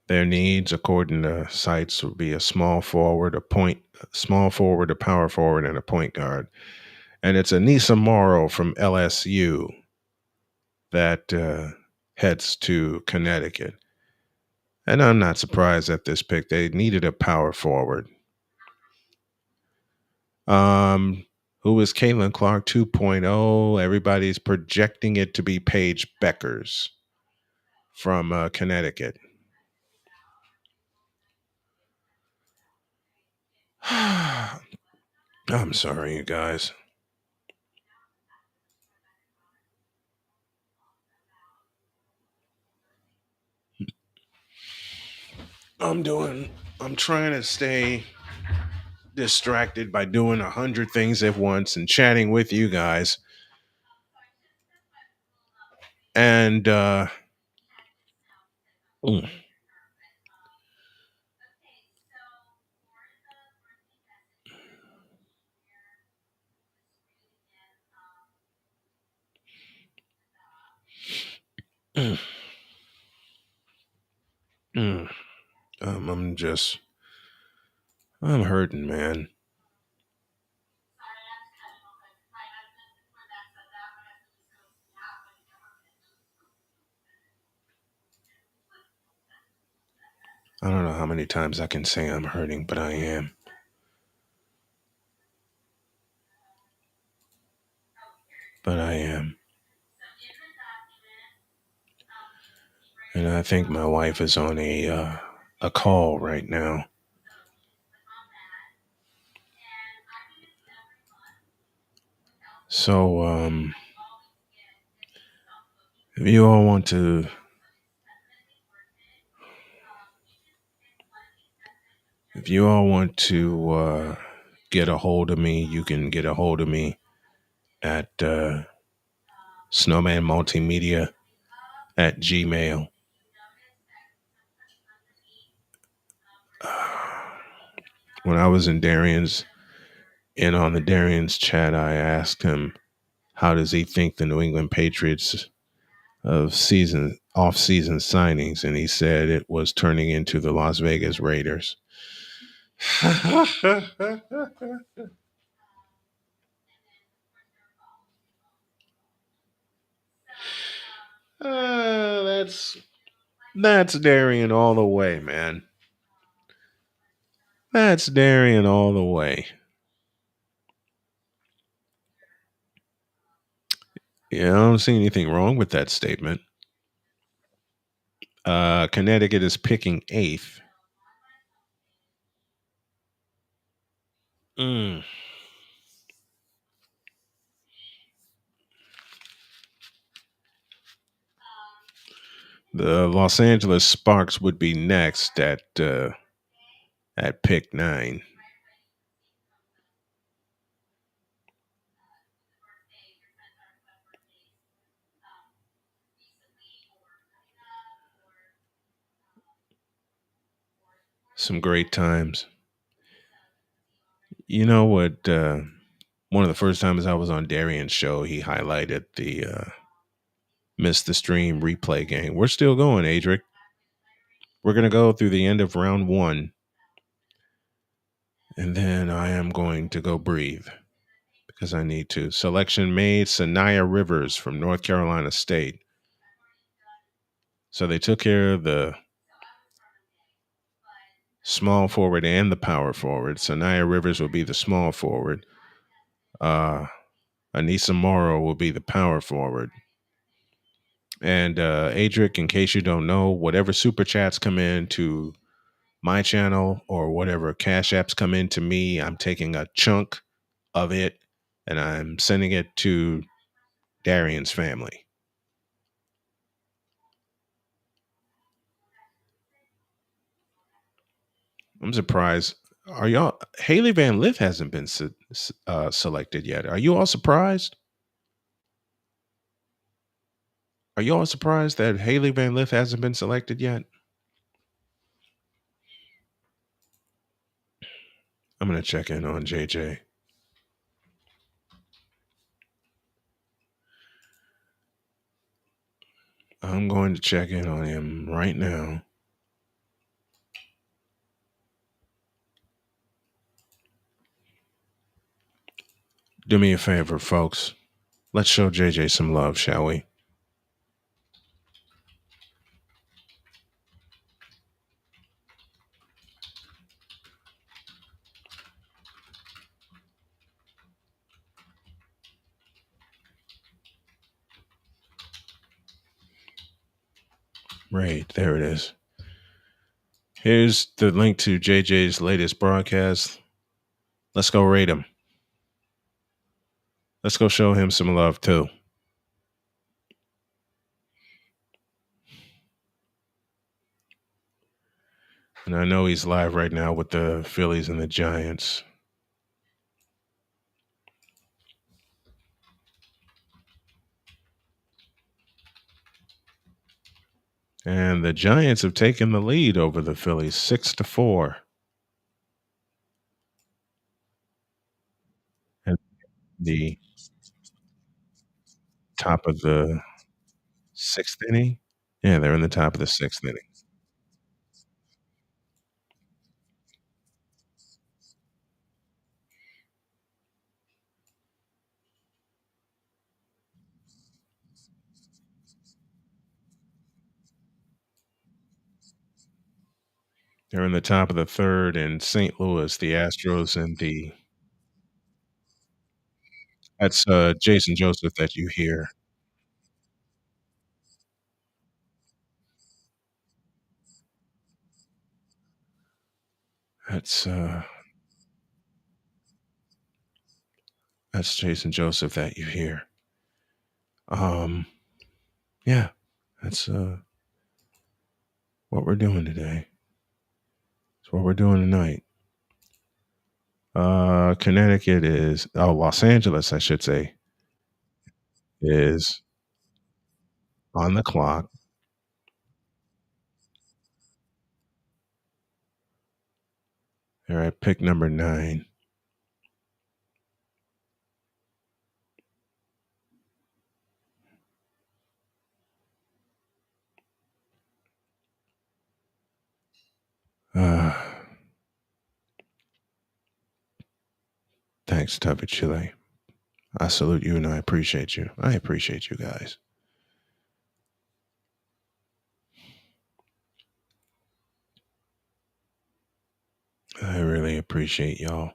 S1: Their needs, according to sites, would be a small forward, small forward, a power forward, and a point guard. And it's Anissa Morrow from LSU that heads to Connecticut. And I'm not surprised at this pick. They needed a power forward. Um, who is Caitlin Clark 2.0? Everybody's projecting it to be Paige Beckers from Connecticut. I'm sorry, you guys. I'm trying to stay distracted by doing 100 things at once and chatting with you guys. And mm, mm, mm, I'm just, I'm hurting, man. I don't know how many times I can say I'm hurting, but I am. But I am. And I think my wife is on a call right now. So if you all want to if you all want to get a hold of me, you can get a hold of me at Snowman Multimedia at Gmail. When I was in on the Darion's chat, I asked him how does he think the New England Patriots of season off season signings, and he said it was turning into the Las Vegas Raiders. That's Darion all the way, man. That's Darion all the way. Yeah, I don't see anything wrong with that statement. Connecticut is picking eighth. Mm. The Los Angeles Sparks would be next at pick 9. Some great times. You know what? One of the first times I was on Darion's show, he highlighted the Miss the Stream replay game. We're still going, Adric. We're going to go through the end of round 1, and then I am going to go breathe because I need to. Selection made Sanaya Rivers from North Carolina State. So they took care of the small forward and the power forward. Sanaya Rivers will be the small forward. Anissa Morrow will be the power forward. And Adric, in case you don't know, whatever super chats come in to my channel or whatever cash apps come in to me, I'm taking a chunk of it and I'm sending it to Darion's family. I'm surprised. Are y'all? Haley Van Lith hasn't been selected yet. Are you all surprised? Are you all surprised that Haley Van Lith hasn't been selected yet? I'm going to check in on JJ. I'm going to check in on him right now. Do me a favor, folks. Let's show JJ some love, shall we? Right, there it is. Here's the link to JJ's latest broadcast. Let's go rate him. Let's go show him some love, too. And I know he's live right now with the Phillies and the Giants. And the Giants have taken the lead over the Phillies 6-4. And the top of the sixth inning. Yeah, they're in the top of the sixth inning. They're in the top of the third in St. Louis, the Astros and the that's Jason Joseph that you hear. That's uh that's Jason Joseph that you hear. Um yeah, that's what we're doing today. It's what we're doing tonight. Connecticut is Los Angeles, I should say, is on the clock. They're at pick number 9. Uh, thanks, Tubby Chile. I salute you and I appreciate you. I appreciate you guys. I really appreciate y'all.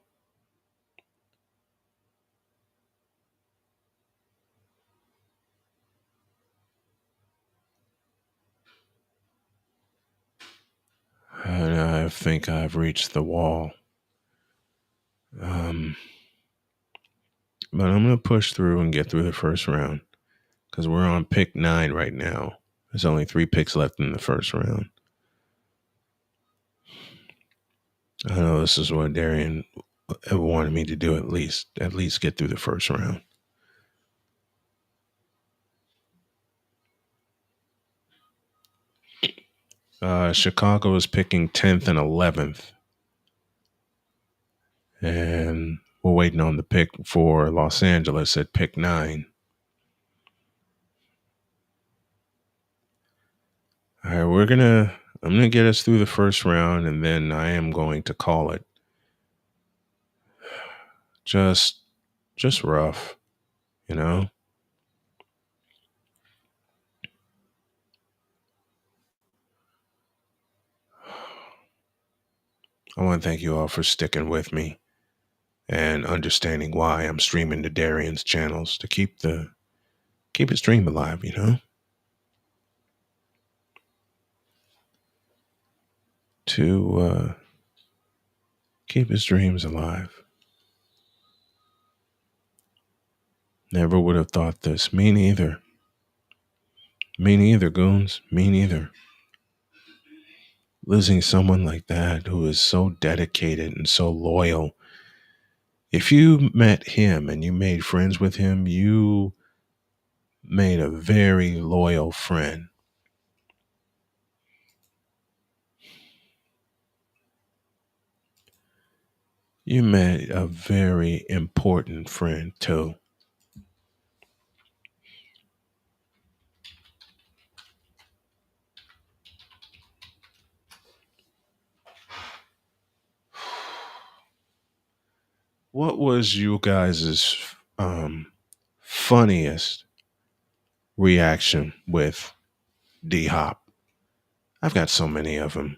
S1: And I think I've reached the wall. But I'm going to push through and get through the first round because we're on pick 9 right now. There's only 3 picks left in the first round. I know this is what Darion wanted me to do at least get through the first round. Chicago is picking 10th and 11th. And we're waiting on the pick for Los Angeles at pick 9. All right, I'm gonna get us through the first round, and then I am going to call it. Just rough, you know. I want to thank you all for sticking with me and understanding why I'm streaming to Darion's channels to keep his dream alive, you know. To keep his dreams alive. Never would have thought this. Me neither. Me neither, goons. Me neither. Losing someone like that who is so dedicated and so loyal. If you met him and you made friends with him, you made a very loyal friend. You met a very important friend too. What was you guys' um, funniest reaction with D Hop? I've got so many of them.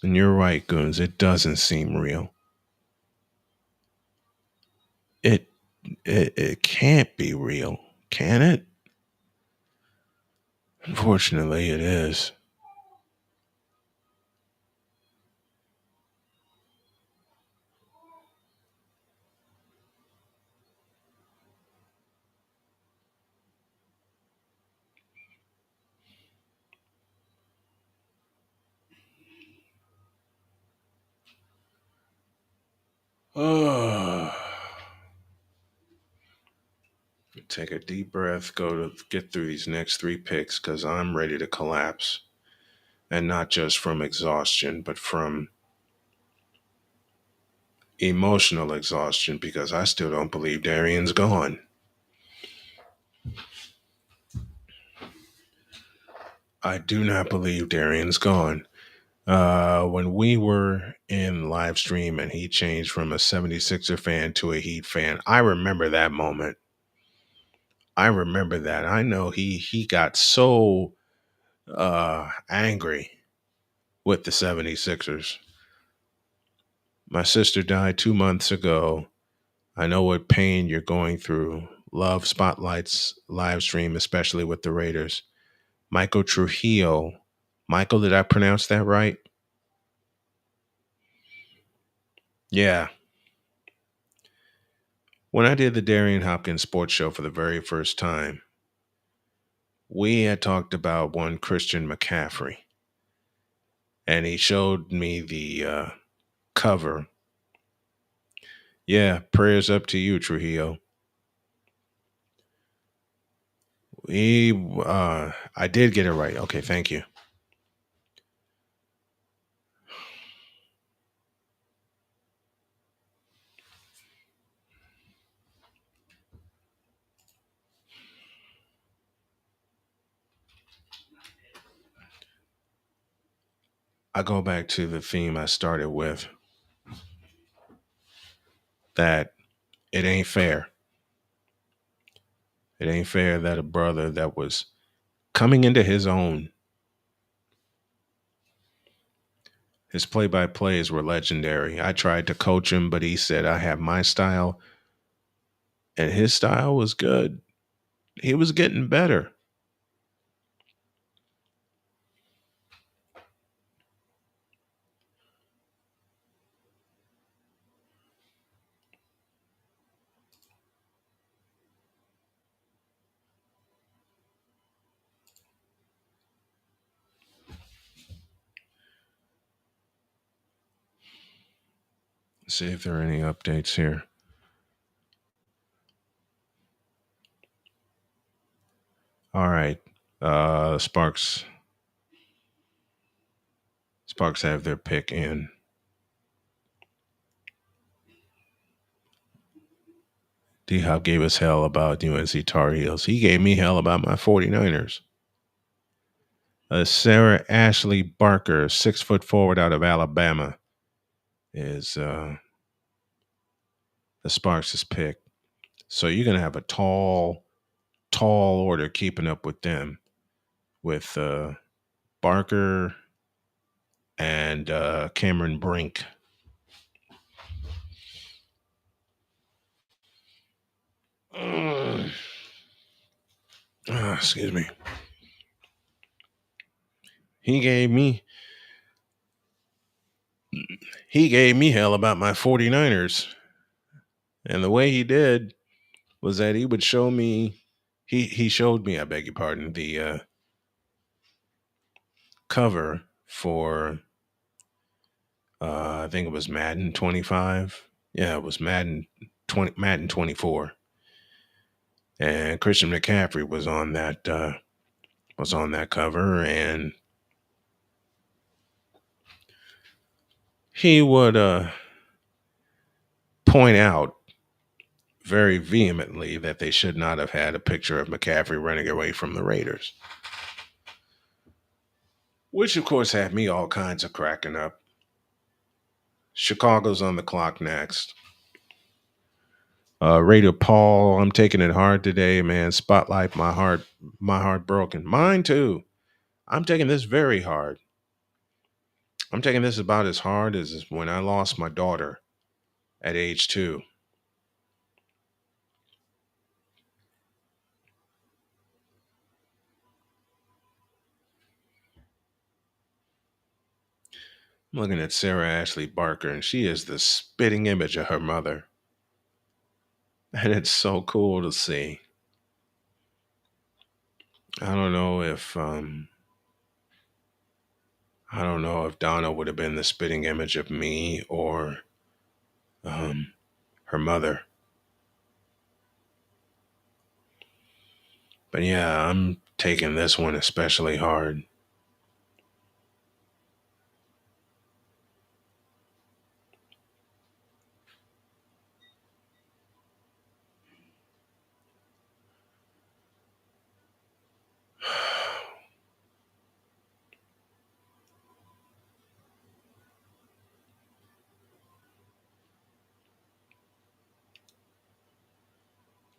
S1: And you're right, Goons. It doesn't seem real. It it can't be real, can it? Unfortunately, it is. Oh. Take a deep breath, go to get through these next three picks because I'm ready to collapse. And not just from exhaustion, but from emotional exhaustion because I still don't believe Darion's gone. I do not believe Darion's gone. When we were in live stream and he changed from a 76er fan to a Heat fan, I remember that moment. I remember that. I know he got so angry with the 76ers. My sister died 2 months ago. I know what pain you're going through. Love Spotlight's live stream, especially with the Raiders. Michael Trujillo. Michael, did I pronounce that right? Yeah. When I did the Darion Hopkins sports show for the very first time, we had talked about one Christian McCaffrey, and he showed me the cover. Yeah, prayers up to you, Trujillo. I did get it right. Okay, thank you. I go back to the theme I started with that it ain't fair. It ain't fair that a brother that was coming into his own, his play by plays were legendary. I tried to coach him, but he said, I have my style, and his style was good. He was getting better. Let's see if there are any updates here. All right. Sparks. Sparks have their pick in. D Hop gave us hell about UNC Tar Heels. He gave me hell about my 49ers. Sarah Ashley Barker, 6 foot forward out of Alabama, is the Sparks' pick. So you're going to have a tall order keeping up with them with Barker and Cameron Brink. Excuse me. He gave me he gave me hell about my 49ers. And the way he did was that he would show me he showed me, I beg your pardon, the cover for I think it was Madden 25. Yeah, it was Madden 24. And Christian McCaffrey was on that cover, and he would point out very vehemently that they should not have had a picture of McCaffrey running away from the Raiders, which of course had me all kinds of cracking up. Chicago's on the clock next. Raider Paul, I'm taking it hard today, man. Spotlight, my heart broken. Mine too. I'm taking this very hard. I'm taking this about as hard as when I lost my daughter at age 2. I'm looking at Sarah Ashley Barker, and she is the spitting image of her mother. And it's so cool to see. I don't know if I don't know if Donna would have been the spitting image of me or um, her mother. But yeah, I'm taking this one especially hard.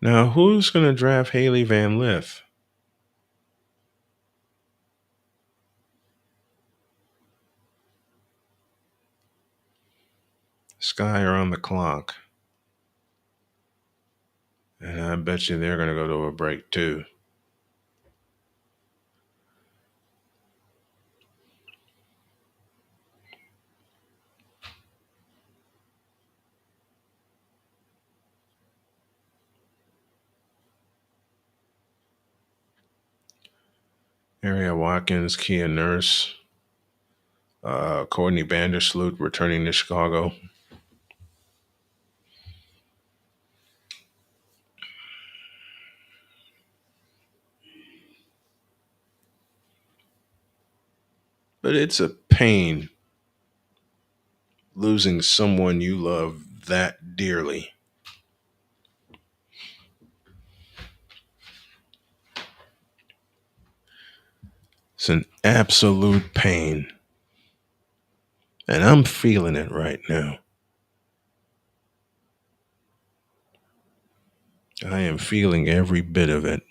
S1: Now, who's going to draft Haley Van Lith? Sky are on the clock. And I bet you they're going to go to a break too. Area Watkins, Kia Nurse, Courtney Vandersloot returning to Chicago. But it's a pain losing someone you love that dearly. It's an absolute pain. And I'm feeling it right now. I am feeling every bit of it.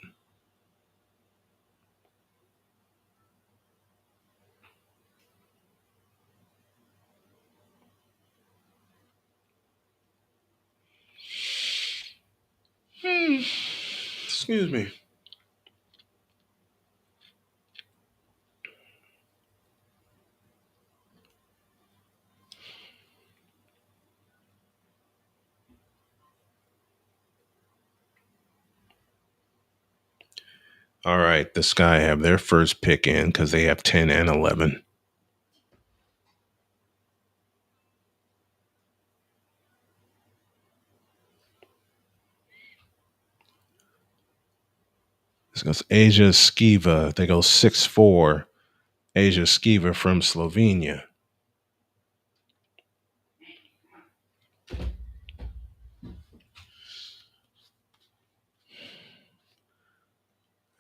S1: Excuse me. All right, the Sky have their first pick in because they have 10 and 11. This goes Asia Skiva. They go 6'4". Asia Skiva from Slovenia.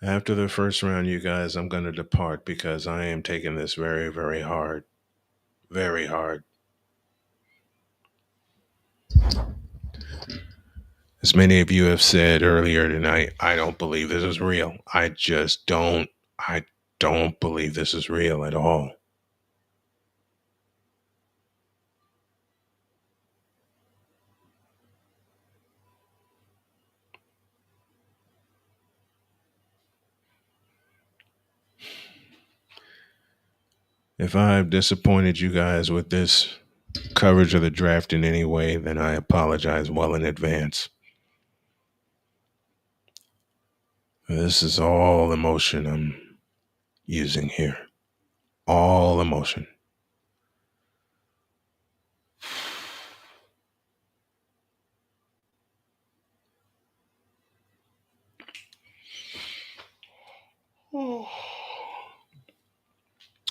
S1: After the first round, you guys, I'm going to depart because I am taking this very, very hard. Very hard. As many of you have said earlier tonight, I don't believe this is real. I just don't. I don't believe this is real at all. If I've disappointed you guys with this coverage of the draft in any way, then I apologize well in advance. This is all emotion I'm using here. All emotion.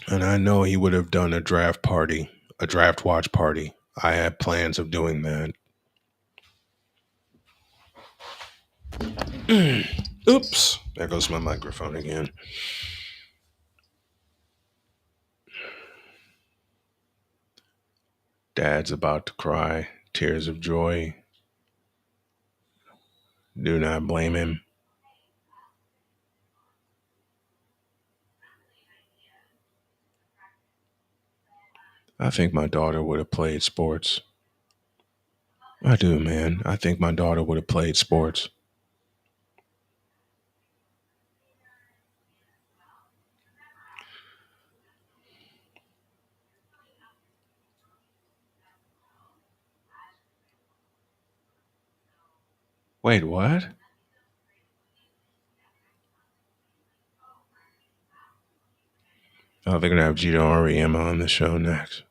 S1: And I know he would have done a draft watch party. I had plans of doing that. Oops, there goes my microphone again. Dad's about to cry, tears of joy. Do not blame him. I think my daughter would have played sports. I do, man. I think my daughter would have played sports. Wait, what? Oh, they're gonna have Gito REM on the show next.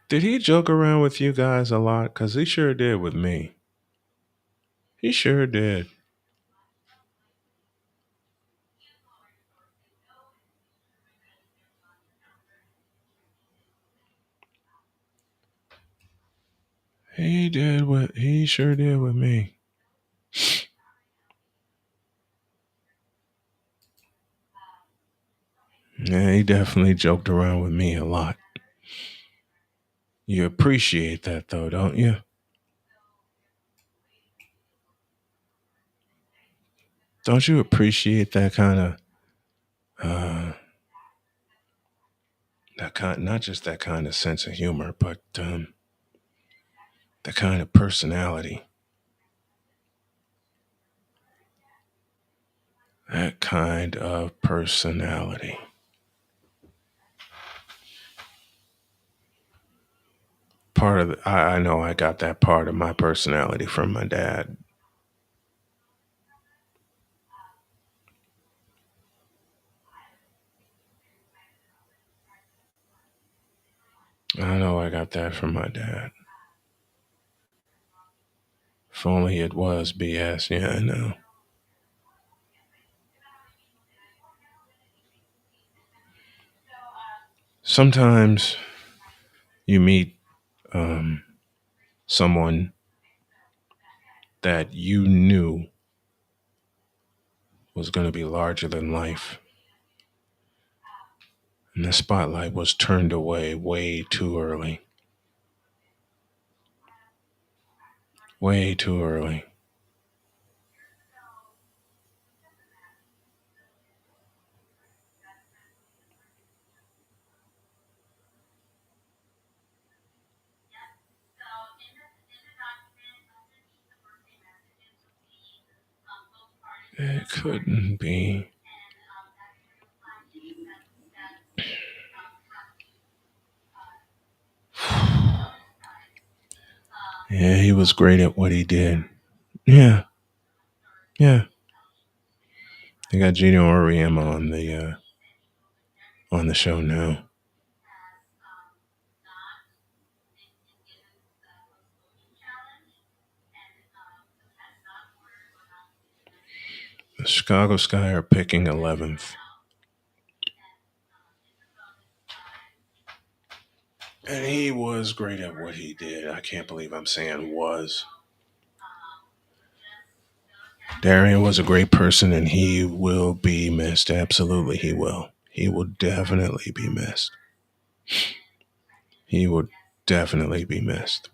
S1: Did he joke around with you guys a lot? Cause he sure did with me. He sure did. He sure did with me. Yeah, he definitely joked around with me a lot. You appreciate that though, don't you? Don't you appreciate that kind of uh that kind, not just that kind of sense of humor, but the kind of personality. That kind of personality. I know I got that part of my personality from my dad. I know I got that from my dad. If only it was BS. Yeah, I know. Sometimes you meet um, someone that you knew was going to be larger than life, and the spotlight was turned away way too early. Way too early. It couldn't be. Yeah, he was great at what he did. Yeah, yeah. They got Gino Oriema on the show now. The Chicago Sky are picking 11th. And he was great at what he did. I can't believe I'm saying was. Darion was a great person and he will be missed. Absolutely, he will. He will definitely be missed. He will definitely be missed.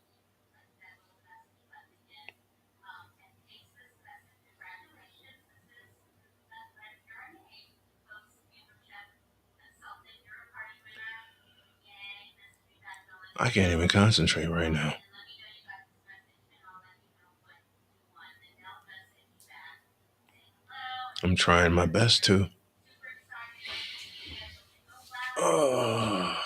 S1: I can't even concentrate right now. I'm trying my best to. Oh.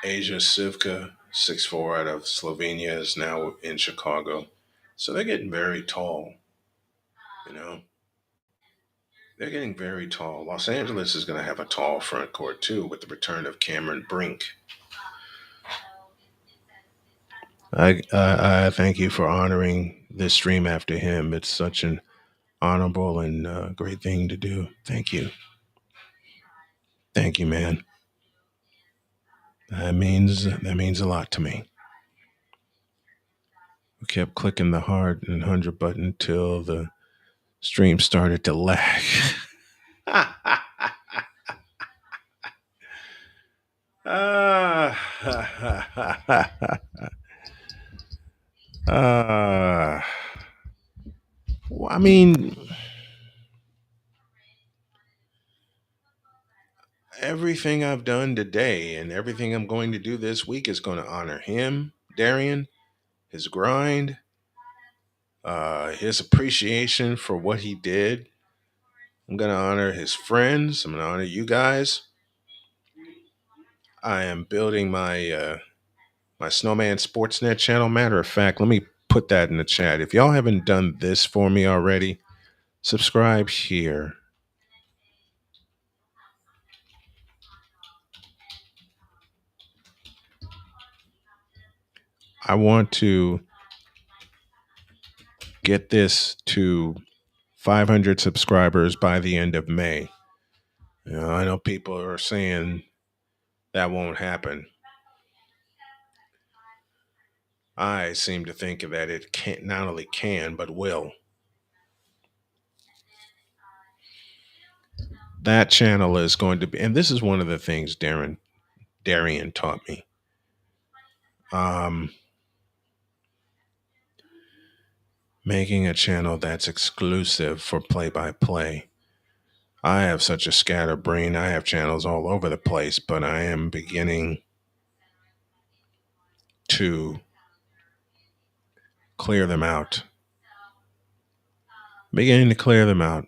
S1: Asia Sivka, 6'4" out of Slovenia, is now in Chicago. So they're getting very tall, you know. They're getting very tall. Los Angeles is going to have a tall front court too with the return of Cameron Brink. I thank you for honoring this stream after him. It's such an honorable and great thing to do. Thank you, man. That means a lot to me. We kept clicking the heart and 100 button till the stream started to lag. Ah. uh, well, I mean, everything I've done today and everything I'm going to do this week is going to honor him, Darion, his grind, his appreciation for what he did. I'm going to honor his friends. I'm going to honor you guys. I am building my Snowman Sportsnet channel. Matter of fact, let me put that in the chat. If y'all haven't done this for me already, subscribe here. I want to get this to 500 subscribers by the end of May. I know people are saying that won't happen. I seem to think that it can't, not only can, but will. That channel is going to be, and this is one of the things Darion taught me. Making a channel that's exclusive for play by play. I have such a scattered brain. I have channels all over the place, but I am beginning to clear them out. Beginning to clear them out.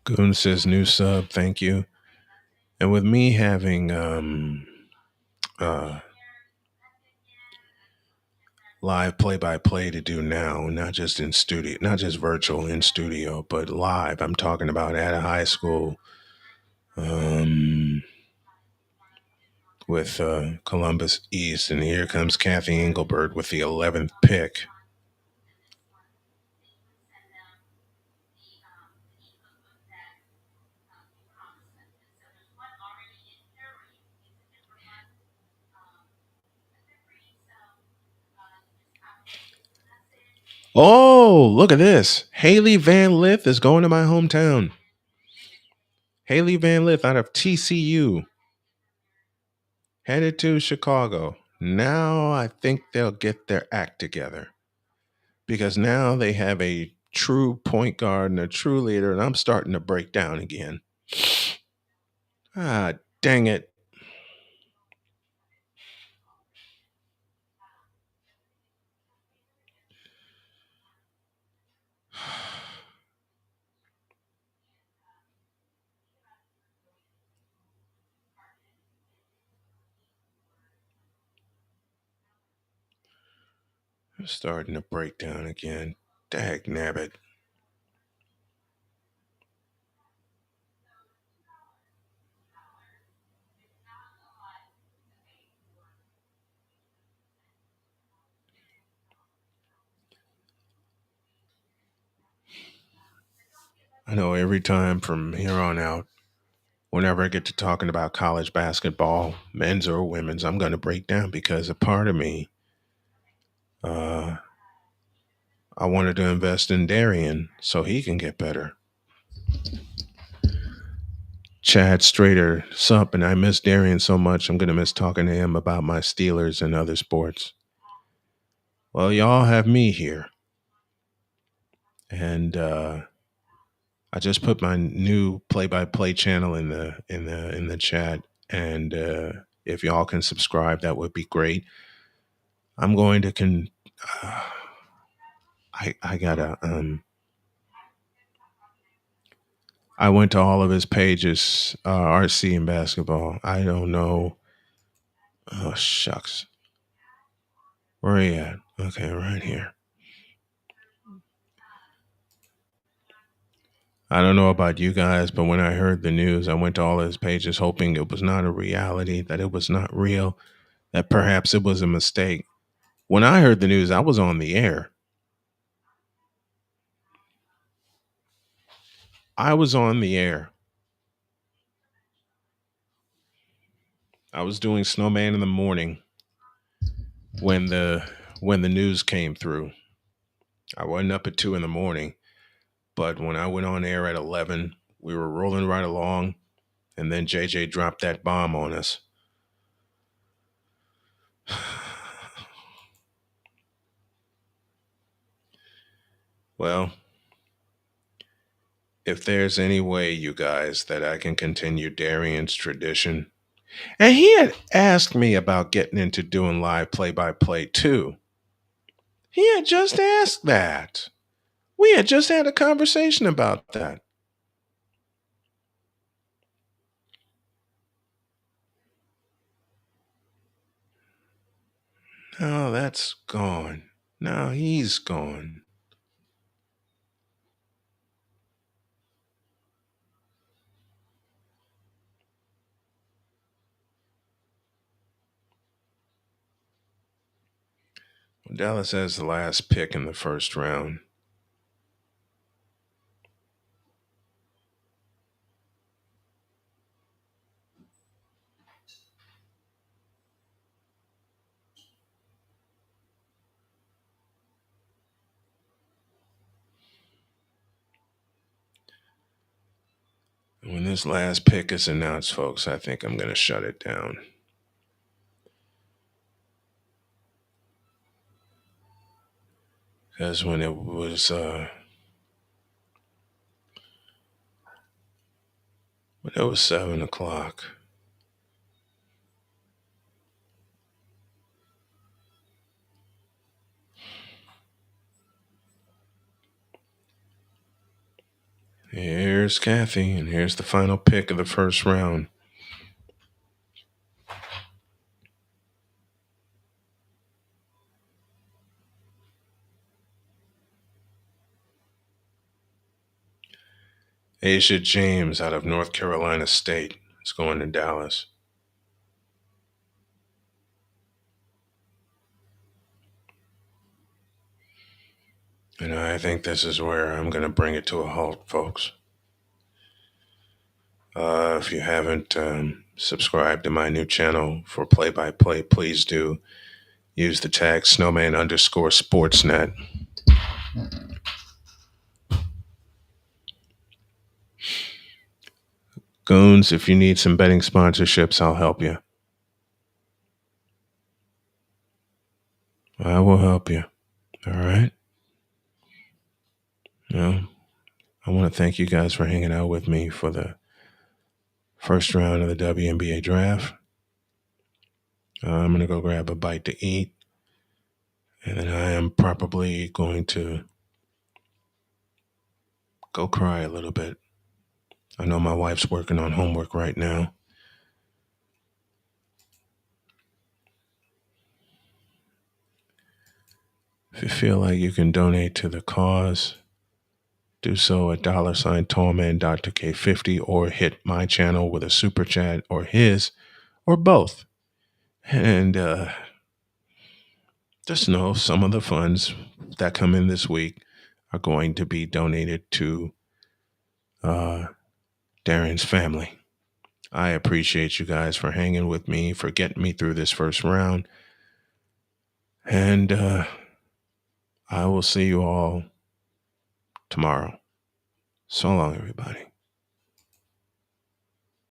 S1: Goon says new sub, thank you. And with me having live play by play to do now, not just in studio, not just virtual in studio, but live. I'm talking about at a high school with Columbus East, and here comes Kathy Engelbert with the 11th pick. Oh, look at this. Haley Van Lith is going to my hometown. Haley Van Lith out of TCU. Headed to Chicago. Now I think they'll get their act together. Because now they have a true point guard and a true leader, and I'm starting to break down again. Ah, dang it. I'm starting to break down again. Dag nabbit. I know every time from here on out, whenever I get to talking about college basketball, men's or women's, I'm going to break down because a part of me, I wanted to invest in Darion so he can get better. Chad Strader, sup, and I miss Darion so much. I'm going to miss talking to him about my Steelers and other sports. Well, y'all have me here. And I just put my new play-by-play channel in the chat, and if y'all can subscribe, that would be great. I'm going to I gotta I went to all of his pages, RC and basketball. I don't know. Oh shucks, where are you at? Okay, right here. I don't know about you guys, but when I heard the news, I went to all his pages hoping it was not a reality, that it was not real, that perhaps it was a mistake. When I heard the news, I was on the air. I was on the air. I was doing Snowman in the morning when the news came through. I wasn't up at 2 in the morning, but when I went on air at 11, we were rolling right along, and then JJ dropped that bomb on us. Well, if there's any way, you guys, that I can continue Darion's tradition, and he had asked me about getting into doing live play by play too. He had just asked that. We had just had a conversation about that. Now that's gone. Now he's gone. Dallas has the last pick in the first round. When this last pick is announced, folks, I think I'm going to shut it down. Because when it was 7 o'clock, here's Kathy, and here's the final pick of the first round. Asia James out of North Carolina State is going to Dallas. And I think this is where I'm going to bring it to a halt, folks. If you haven't subscribed to my new channel for play-by-play, please do. Use the tag snowman_sportsnet. Goons, if you need some betting sponsorships, I'll help you. I will help you. All right? Well, I want to thank you guys for hanging out with me for the first round of the WNBA Draft. I'm going to go grab a bite to eat. And then I am probably going to go cry a little bit. I know my wife's working on homework right now. If you feel like you can donate to the cause, do so at $tallman.k50 or hit my channel with a super chat or his or both. And just know some of the funds that come in this week are going to be donated to Darion's family. I appreciate you guys for hanging with me, for getting me through this first round. And I will see you all tomorrow. So long, everybody.